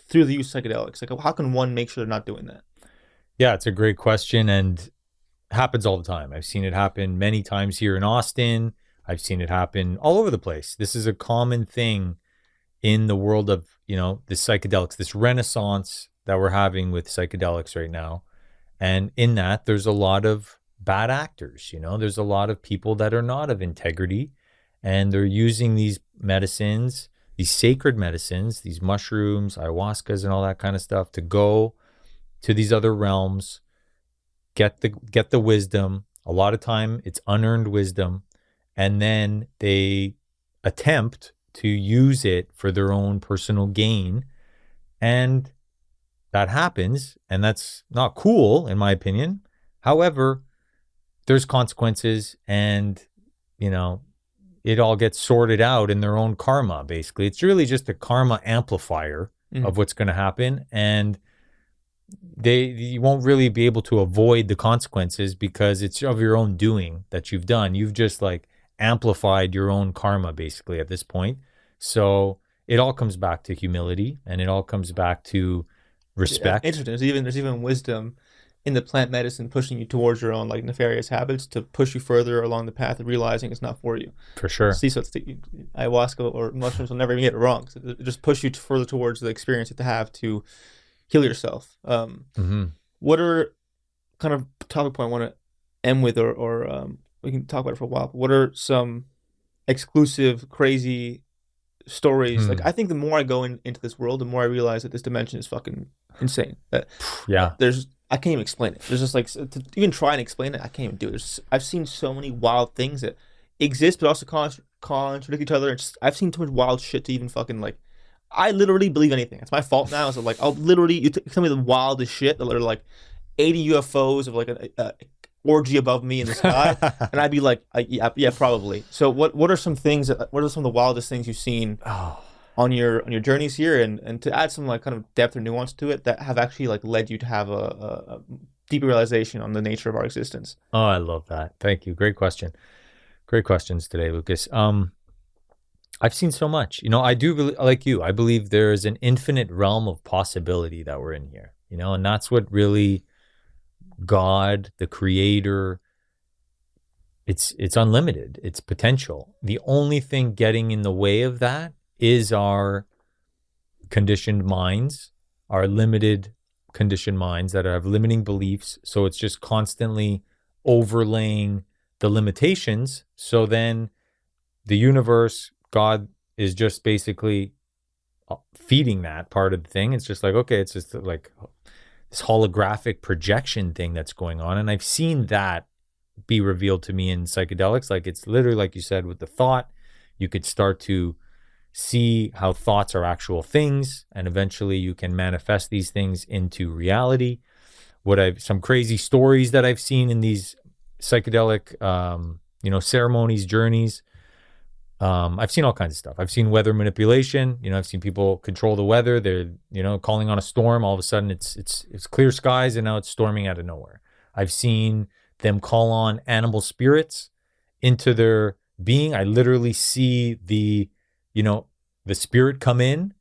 through the use of psychedelics? Like how can one make sure they're not doing that? Yeah, it's a great question, and happens all the time. I've seen it happen many times here in Austin. I've seen it happen all over the place. This is a common thing in the world of, the psychedelics, this renaissance that we're having with psychedelics right now. And in that, there's a lot of bad actors, there's a lot of people that are not of integrity, and they're using these medicines, these sacred medicines, these mushrooms, ayahuascas and all that kind of stuff, to go to these other realms, get the wisdom. A lot of time it's unearned wisdom, and then they attempt to use it for their own personal gain. And that happens, and that's not cool in my opinion. However, there's consequences, and it all gets sorted out in their own karma. Basically, it's really just a karma amplifier of what's going to happen, and you won't really be able to avoid the consequences because it's of your own doing that you've done. You've just like amplified your own karma basically at this point. So it all comes back to humility, and it all comes back to respect. Yeah, interesting. There's even wisdom in the plant medicine pushing you towards your own like nefarious habits to push you further along the path of realizing it's not for you. For sure. See, so ayahuasca or mushrooms will never even get it wrong. So it just push you further towards the experience you have to heal yourself. What are kind of topic point I want to end with, or we can talk about it for a while. But what are some exclusive, crazy stories? Like I think the more I go into this world, the more I realize that this dimension is fucking insane. I can't even explain it. There's just like to even try and explain it, I can't even do it. I've seen so many wild things that exist, but also contradict each other. I've seen too much wild shit to even fucking like. I literally believe anything. It's my fault now. So like, I'll literally you tell me the wildest shit that are like 80 UFOs of like an orgy above me in the sky, and I'd be like, yeah, probably. So what are some things? What are some of the wildest things you've seen on your journeys here, and to add some like kind of depth or nuance to it that have actually like led you to have a deeper realization on the nature of our existence? Oh, I love that. Thank you. Great question. Great questions today, Lucas. I've seen so much. I do like you. I believe there is an infinite realm of possibility that we're in here. And that's what really God, the creator, it's unlimited. It's potential. The only thing getting in the way of that is our conditioned minds, our limited conditioned minds that have limiting beliefs. So it's just constantly overlaying the limitations. So then the universe, God is just basically feeding that part of the thing. It's just like, okay, it's just like this holographic projection thing that's going on. And I've seen that be revealed to me in psychedelics. Like it's literally like you said with the thought, you could start to see how thoughts are actual things, and eventually you can manifest these things into reality. Some crazy stories that I've seen in these psychedelic, ceremonies, journeys. I've seen all kinds of stuff. I've seen weather manipulation. I've seen people control the weather. They're, calling on a storm. All of a sudden it's clear skies and now it's storming out of nowhere. I've seen them call on animal spirits into their being. I literally see the spirit come in,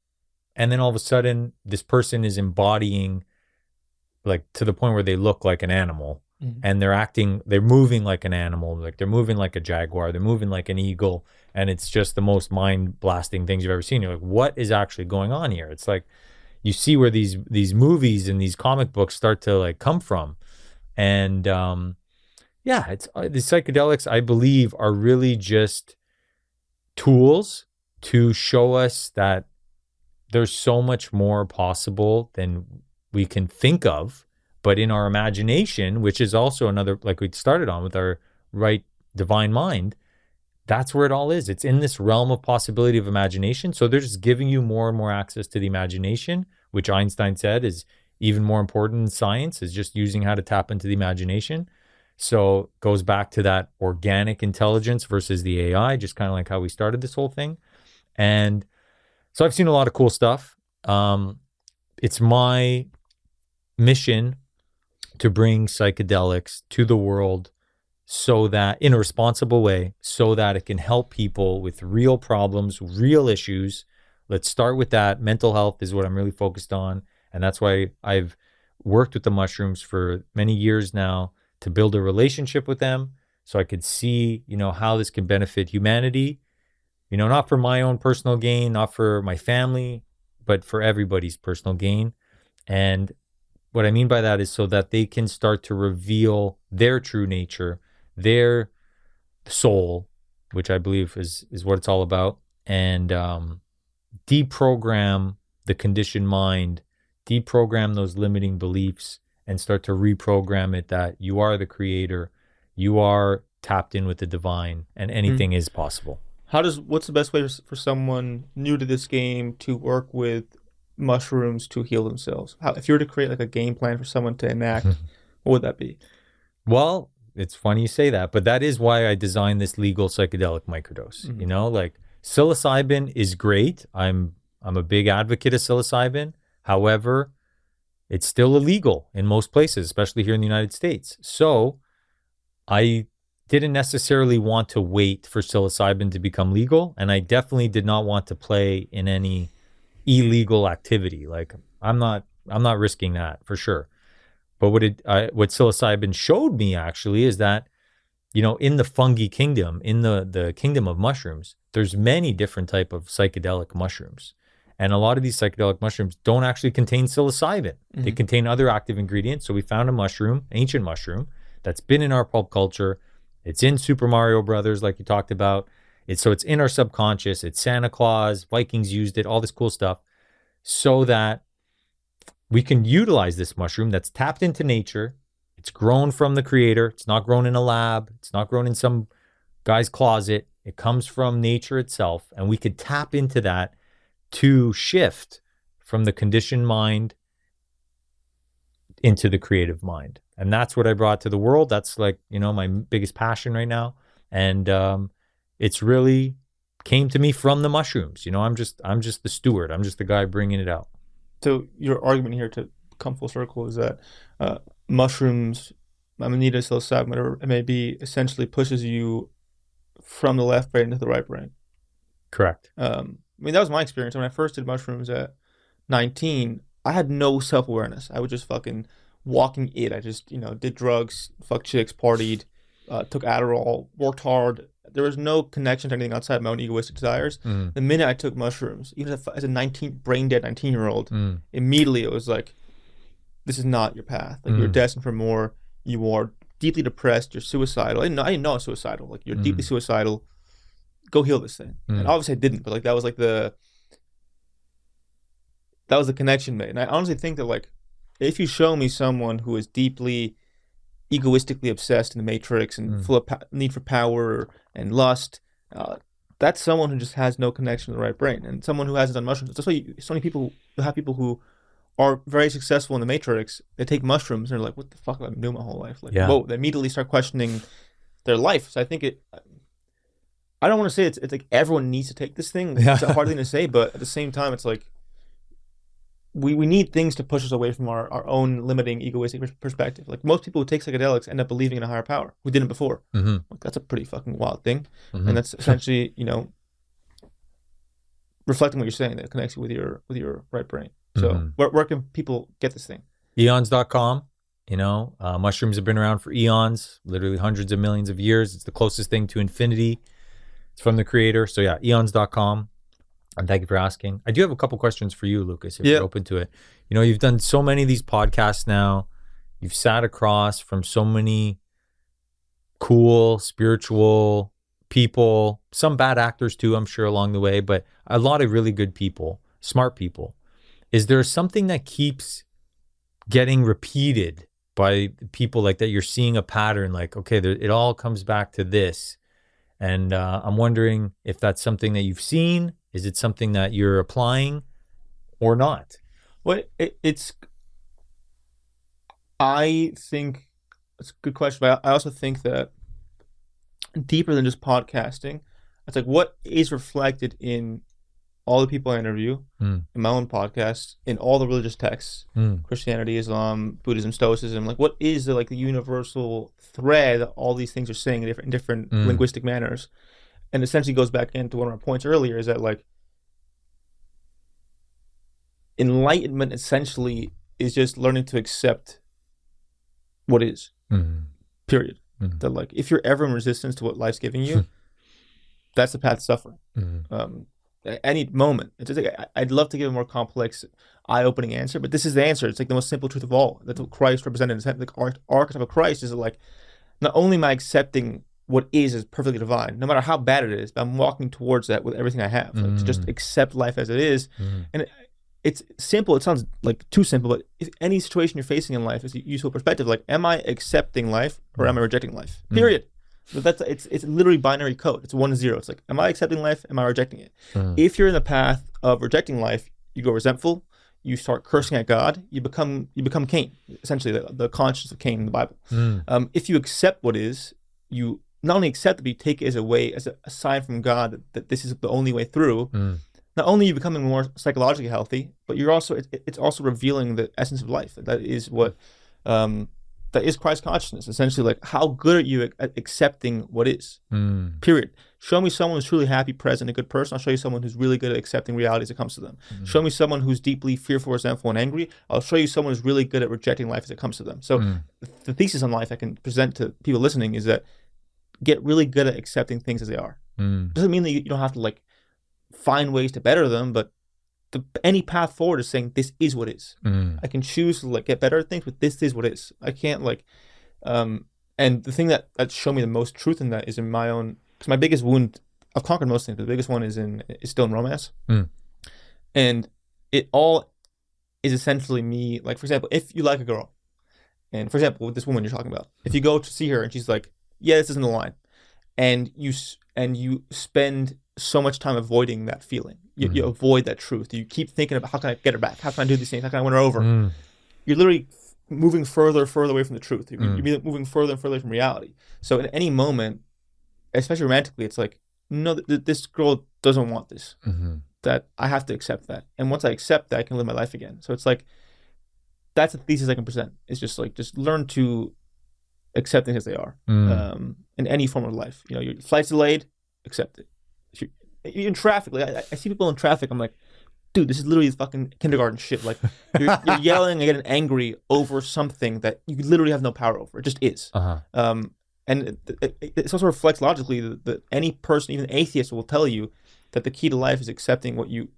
and then all of a sudden this person is embodying, like, to the point where they look like an animal. Mm-hmm. And they're moving like an animal, like they're moving like a jaguar, they're moving like an eagle. And it's just the most mind blasting things you've ever seen. You're like, what is actually going on here? It's like, you see where these movies and these comic books start to like come from. And, it's the psychedelics, I believe, are really just tools to show us that there's so much more possible than we can think of. But in our imagination, which is also another, like we started on with our right divine mind, that's where it all is. It's in this realm of possibility of imagination. So they're just giving you more and more access to the imagination, which Einstein said is even more important in science, is just using how to tap into the imagination. So it goes back to that organic intelligence versus the AI, just kind of like how we started this whole thing. And so I've seen a lot of cool stuff. It's my mission to bring psychedelics to the world so that, in a responsible way, so that it can help people with real problems, real issues. Let's start with that. Mental health is what I'm really focused on. And that's why I've worked with the mushrooms for many years now, to build a relationship with them so I could see, how this can benefit humanity, not for my own personal gain, not for my family, but for everybody's personal gain. And what I mean by that is so that they can start to reveal their true nature, their soul, which I believe is what it's all about, and deprogram the conditioned mind, deprogram those limiting beliefs, and start to reprogram it that you are the creator, you are tapped in with the divine, and anything is possible. What's the best way for someone new to this game to work with mushrooms to heal themselves? If you were to create like a game plan for someone to enact, what would that be? Well, it's funny you say that, but that is why I designed this legal psychedelic microdose. Mm-hmm. Like psilocybin is great. I'm a big advocate of psilocybin. However, it's still illegal in most places, especially here in the United States. So I didn't necessarily want to wait for psilocybin to become legal, and I definitely did not want to play in any illegal activity. Like I'm not risking that for sure. But what psilocybin showed me actually is that, in the fungi kingdom, in the kingdom of mushrooms, there's many different type of psychedelic mushrooms. And a lot of these psychedelic mushrooms don't actually contain psilocybin. Mm-hmm. They contain other active ingredients. So we found a mushroom, ancient mushroom, that's been in our pulp culture. It's in Super Mario Brothers, like you talked about. It's in our subconscious. It's Santa Claus, Vikings used it, all this cool stuff, so that we can utilize this mushroom that's tapped into nature. It's grown from the creator. It's not grown in a lab. It's not grown in some guy's closet. It comes from nature itself. And we could tap into that to shift from the conditioned mind into the creative mind. And that's what I brought to the world. That's like, my biggest passion right now. And it's really came to me from the mushrooms. I'm just the steward. I'm just the guy bringing it out. So your argument here, to come full circle, is that mushrooms, amanita, psilocybin, whatever it may be, essentially pushes you from the left brain into the right brain. Correct. I mean, that was my experience. When I first did mushrooms at 19, I had no self-awareness. I was just fucking walking it. I just, did drugs, fucked chicks, partied, took Adderall, worked hard. There was no connection to anything outside my own egoistic desires. The minute I took mushrooms, even as a brain-dead 19-year-old, immediately it was like, this is not your path. Like, you're destined for more. You are deeply depressed. You're suicidal. I didn't know I was suicidal. Like, you're deeply suicidal. Go heal this thing. And obviously I didn't, but like that was the connection made. And I honestly think that, like, if you show me someone who is deeply egoistically obsessed in the matrix and full of need for power and lust, that's someone who just has no connection to the right brain. And someone who hasn't done mushrooms. That's why so many people, you have people who are very successful in the matrix, they take mushrooms and they're like, what the fuck have I been doing my whole life? Like, whoa, they immediately start questioning their life. So I think I don't want to say it's like everyone needs to take this thing. It's a hard thing to say, but at the same time, it's like we need things to push us away from our own limiting egoistic perspective. Like, most people who take psychedelics end up believing in a higher power who didn't before. Like, that's a pretty fucking wild thing. And that's essentially, reflecting what you're saying, that it connects you with your right brain. So where can people get this thing? Eons.com. Mushrooms have been around for eons, literally hundreds of millions of years. It's the closest thing to infinity. It's from the creator. So yeah, eons.com. And thank you for asking. I do have a couple questions for you, Lucas, if you're open to it. You've done so many of these podcasts now. You've sat across from so many cool, spiritual people, some bad actors too, I'm sure, along the way, but a lot of really good people, smart people. Is there something that keeps getting repeated by people like that? You're seeing a pattern, like, okay, it all comes back to this. And I'm wondering if that's something that you've seen. Is it something that you're applying or not? Well, I think it's a good question, but I also think that deeper than just podcasting, it's like, what is reflected in all the people I interview, in my own podcast, in all the religious texts, Christianity, Islam, Buddhism, Stoicism, like, what is the universal thread that all these things are saying in different linguistic manners? And essentially goes back into one of my points earlier, is that, like, enlightenment essentially is just learning to accept what is, period. That, like, if you're ever in resistance to what life's giving you, that's the path to suffering. At any moment. It's just like, I'd love to give a more complex, eye-opening answer, but this is the answer. It's like the most simple truth of all. That's what Christ represented. The archetype of Christ is, like, not only am I accepting what is perfectly divine, no matter how bad it is, but I'm walking towards that with everything I have. Like, to just accept life as it is. And it's simple. It sounds like too simple, but if any situation you're facing in life is a useful perspective. Like, am I accepting life or am I rejecting life? Period. But it's literally binary code. It's 1 0. It's like, am I accepting life? Am I rejecting it? If you're in the path of rejecting life, you go resentful. You start cursing at God. You become Cain, essentially the conscience of Cain in the Bible. If you accept what is, you not only accept it, but you take it as a sign from God that this is the only way through. Not only are you becoming more psychologically healthy, but you're also it's also revealing the essence of life. That is what. That is Christ consciousness, essentially. Like, how good are you at accepting what is? Period. Show me someone who's truly happy, present, a good person. I'll show you someone who's really good at accepting reality as it comes to them. Show me someone who's deeply fearful, resentful, and angry. I'll show you someone who's really good at rejecting life as it comes to them. So the thesis on life I can present to people listening is that get really good at accepting things as they are. Doesn't mean that you don't have to, like, find ways to better them, but any path forward is saying this is what is. I can choose to, like, get better at things, but this is what is. I can't, like, and the thing that showed me the most truth in that is in my own, because my biggest wound, I've conquered most things, but the biggest one is still in romance. And it all is essentially me, like, for example, if you like a girl, and for example, with this woman you're talking about, if you go to see her and she's like, yeah, this isn't the line, and you spend so much time avoiding that feeling. You avoid that truth. You keep thinking about, how can I get her back? How can I do these things? How can I win her over? You're literally moving further away from the truth. You're moving further and further away from reality. So at any moment, especially romantically, it's like, no, this girl doesn't want this. Mm-hmm. That I have to accept that. And once I accept that, I can live my life again. So it's like, that's a thesis I can present. It's just like, just learn to accept things as they are. In any form of life. You know, your flight's delayed, accept it. If you're in traffic, like I see people in traffic, I'm like, dude, this is literally fucking kindergarten shit. Like, you're yelling and getting angry over something that you literally have no power over. It just is. And it also reflects logically that any person, even an atheist, will tell you that the key to life is accepting what you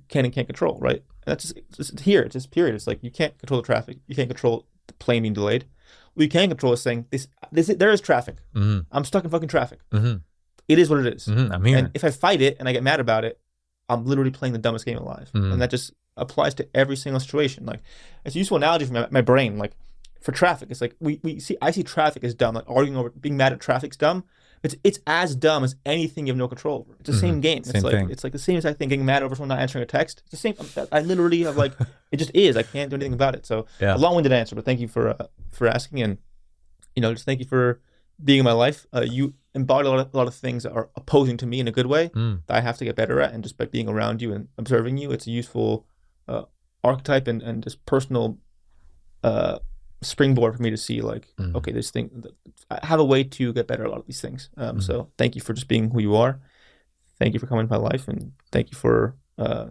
can and can't control, right? And that's just here. It's just period. It's like, you can't control the traffic. You can't control the plane being delayed. What you can control is saying, there is traffic. I'm stuck in fucking traffic. It is what it is. I'm here. And if I fight it and I get mad about it, I'm literally playing the dumbest game alive. And that just applies to every single situation. Like, it's a useful analogy for my brain. Like, for traffic, it's like I see traffic as dumb. Like, arguing over being mad at traffic's dumb. It's as dumb as anything you have no control over. It's the same game. It's like the same exact thing. Getting mad over someone not answering a text. It's the same. I literally have like, it just is. I can't do anything about it. So a long-winded answer, but thank you for asking, and just thank you for being in my life. You embody a lot of things that are opposing to me in a good way that I have to get better at, and just by being around you and observing you, it's a useful archetype and just personal springboard for me to see, like, okay, this thing, I have a way to get better at a lot of these things. So thank you for just being who you are. Thank you for coming to my life, and thank you for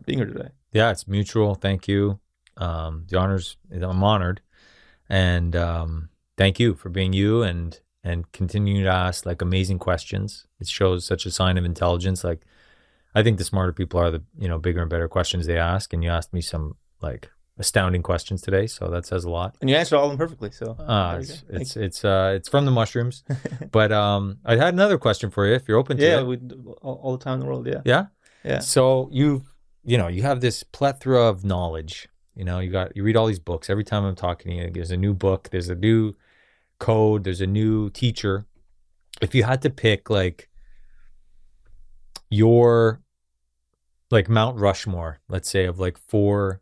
being here today. Yeah, it's mutual. Thank you. The honors, I'm honored, and thank you for being you and continuing to ask like amazing questions. It shows such a sign of intelligence. Like, I think the smarter people are the bigger and better questions they ask, and you asked me some like astounding questions today, so that says a lot. And you answered all of them perfectly. So it's from the mushrooms. But I had another question for you if you're open to it. Yeah, all the time in the world. Yeah. So you have this plethora of knowledge. You read all these books. Every time I'm talking to you, there's a new book, there's a new code, there's a new teacher. If you had to pick like your like Mount Rushmore, let's say, of like 4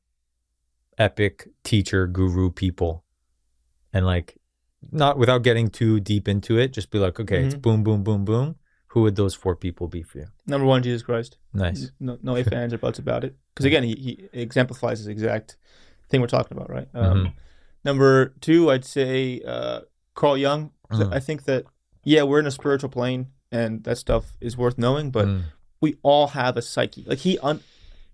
epic teacher guru people, and like, not without getting too deep into it, just be like, okay, it's boom, boom, boom, boom. Who would those 4 people be for you? Number 1, Jesus Christ. Nice. No ifs, ands, or buts about it. Because again, he exemplifies this exact thing we're talking about, right? Number 2, I'd say Carl Jung. I think that, we're in a spiritual plane, and that stuff is worth knowing, but we all have a psyche. Like,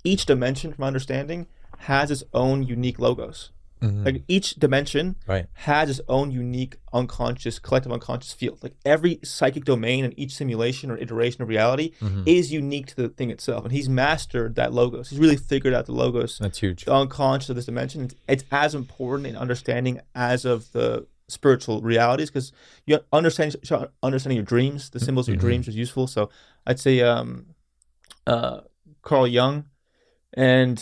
each dimension, from my understanding, has its own unique logos. Like, each dimension has its own unique collective unconscious field. Like, every psychic domain in each simulation or iteration of reality is unique to the thing itself. And he's mastered that logos. He's really figured out the logos. That's huge. The unconscious of this dimension. It's as important in understanding as of the spiritual realities, because you understanding your dreams, the symbols of your dreams is useful. So I'd say Carl Jung, and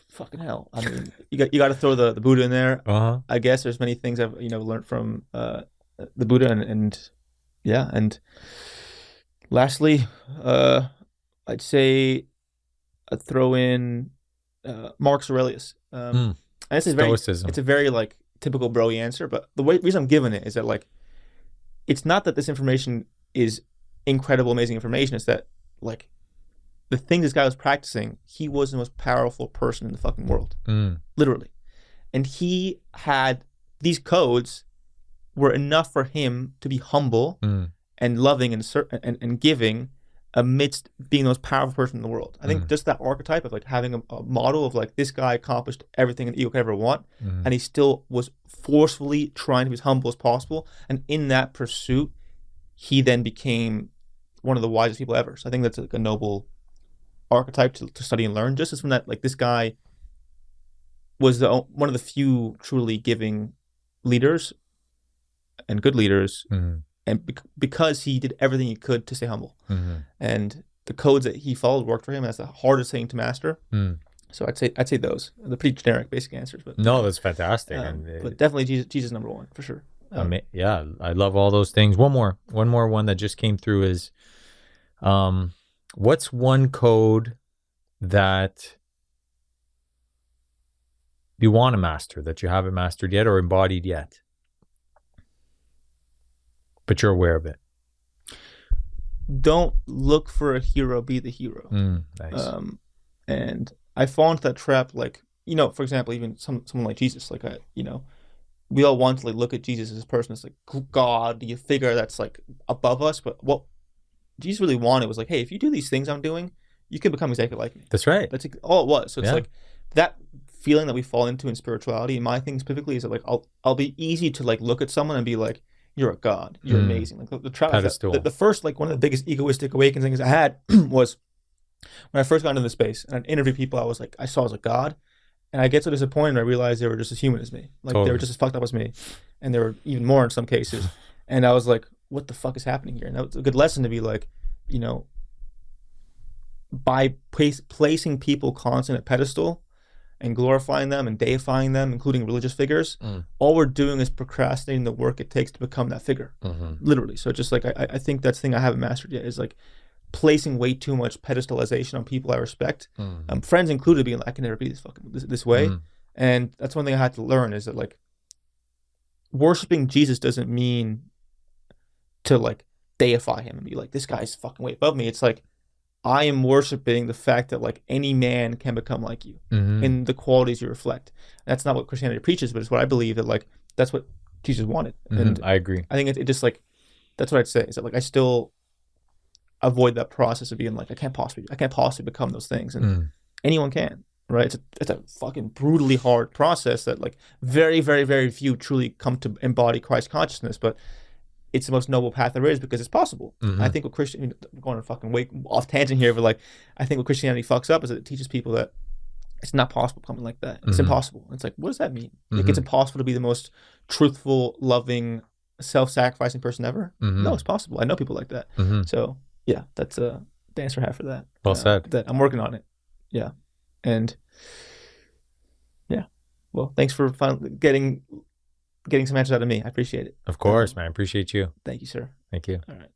fucking hell, I mean, you got to throw the Buddha in there. I guess there's many things I've learned from the Buddha, and lastly, I'd say I'd throw in Marcus Aurelius. And this is Stoicism. It's a very like typical broy answer, but the reason I'm giving it is that, like, it's not that this information is incredible, amazing information. It's that, like, the thing this guy was practicing, he was the most powerful person in the fucking world, literally. And he had these codes were enough for him to be humble and loving and giving amidst being the most powerful person in the world. I think just that archetype of like having a model of like, this guy accomplished everything an ego could ever want, and he still was forcefully trying to be as humble as possible. And in that pursuit, he then became one of the wisest people ever. So I think that's like a noble archetype to study and learn, just as from that, like, this guy was one of the few truly giving leaders and good leaders, and because he did everything he could to stay humble, and the codes that he followed worked for him. That's the hardest thing to master. So I'd say those are the pretty generic basic answers, but no, that's fantastic. But definitely Jesus number 1 for sure. I love all those things. One more that just came through is what's one code that you want to master that you haven't mastered yet or embodied yet, but you're aware of it? don't look for a hero, be the hero. Nice. And I fall into that trap, like, for example, even someone like Jesus, like, we all want to like look at Jesus as a person as like God. You figure that's like above us, but what Jesus really wanted was like, hey, if you do these things I'm doing, you can become exactly like me. That's right. That's all it was. So it's Yeah. like that feeling that we fall into in spirituality. And my thing specifically is that like I'll be easy to like look at someone and be like, you're a god, you're amazing. Like the trap, the first like one of the biggest egoistic awakenings I had was when I first got into the space and I'd interview people I saw as a god. And I get so disappointed when I realized they were just as human as me. Like they were just as fucked up as me. And they were even more in some cases. And I was like, what the fuck is happening here? And that was a good lesson to be like, by placing people constantly at a pedestal and glorifying them and deifying them, including religious figures, all we're doing is procrastinating the work it takes to become that figure. Literally. So just like, I think that's the thing I haven't mastered yet is like, placing way too much pedestalization on people I respect, friends included, being like, I can never be this way. And that's one thing I had to learn is that like worshiping Jesus doesn't mean to like deify him and be like, this guy's fucking way above me. It's like I am worshiping the fact that like any man can become like you in the qualities you reflect. That's not what Christianity preaches, but it's what I believe that like that's what Jesus wanted. And I agree. I think it just like that's what I'd say is that like I still avoid that process of being like I can't possibly become those things, and anyone can, right? It's a fucking brutally hard process that like very very very few truly come to embody Christ consciousness, but it's the most noble path there is because it's possible. I think what I'm going to fucking way off tangent here, but like I think what Christianity fucks up is that it teaches people that it's not possible becoming like that. It's impossible. It's like, what does that mean? Like it's impossible to be the most truthful, loving, self-sacrificing person ever? No, it's possible. I know people like that. So yeah, that's the answer I have for that. Well said. That I'm working on it. Yeah. And yeah. Well, thanks for finally getting some answers out of me. I appreciate it. Of course, man. I appreciate you. Thank you, sir. Thank you. All right.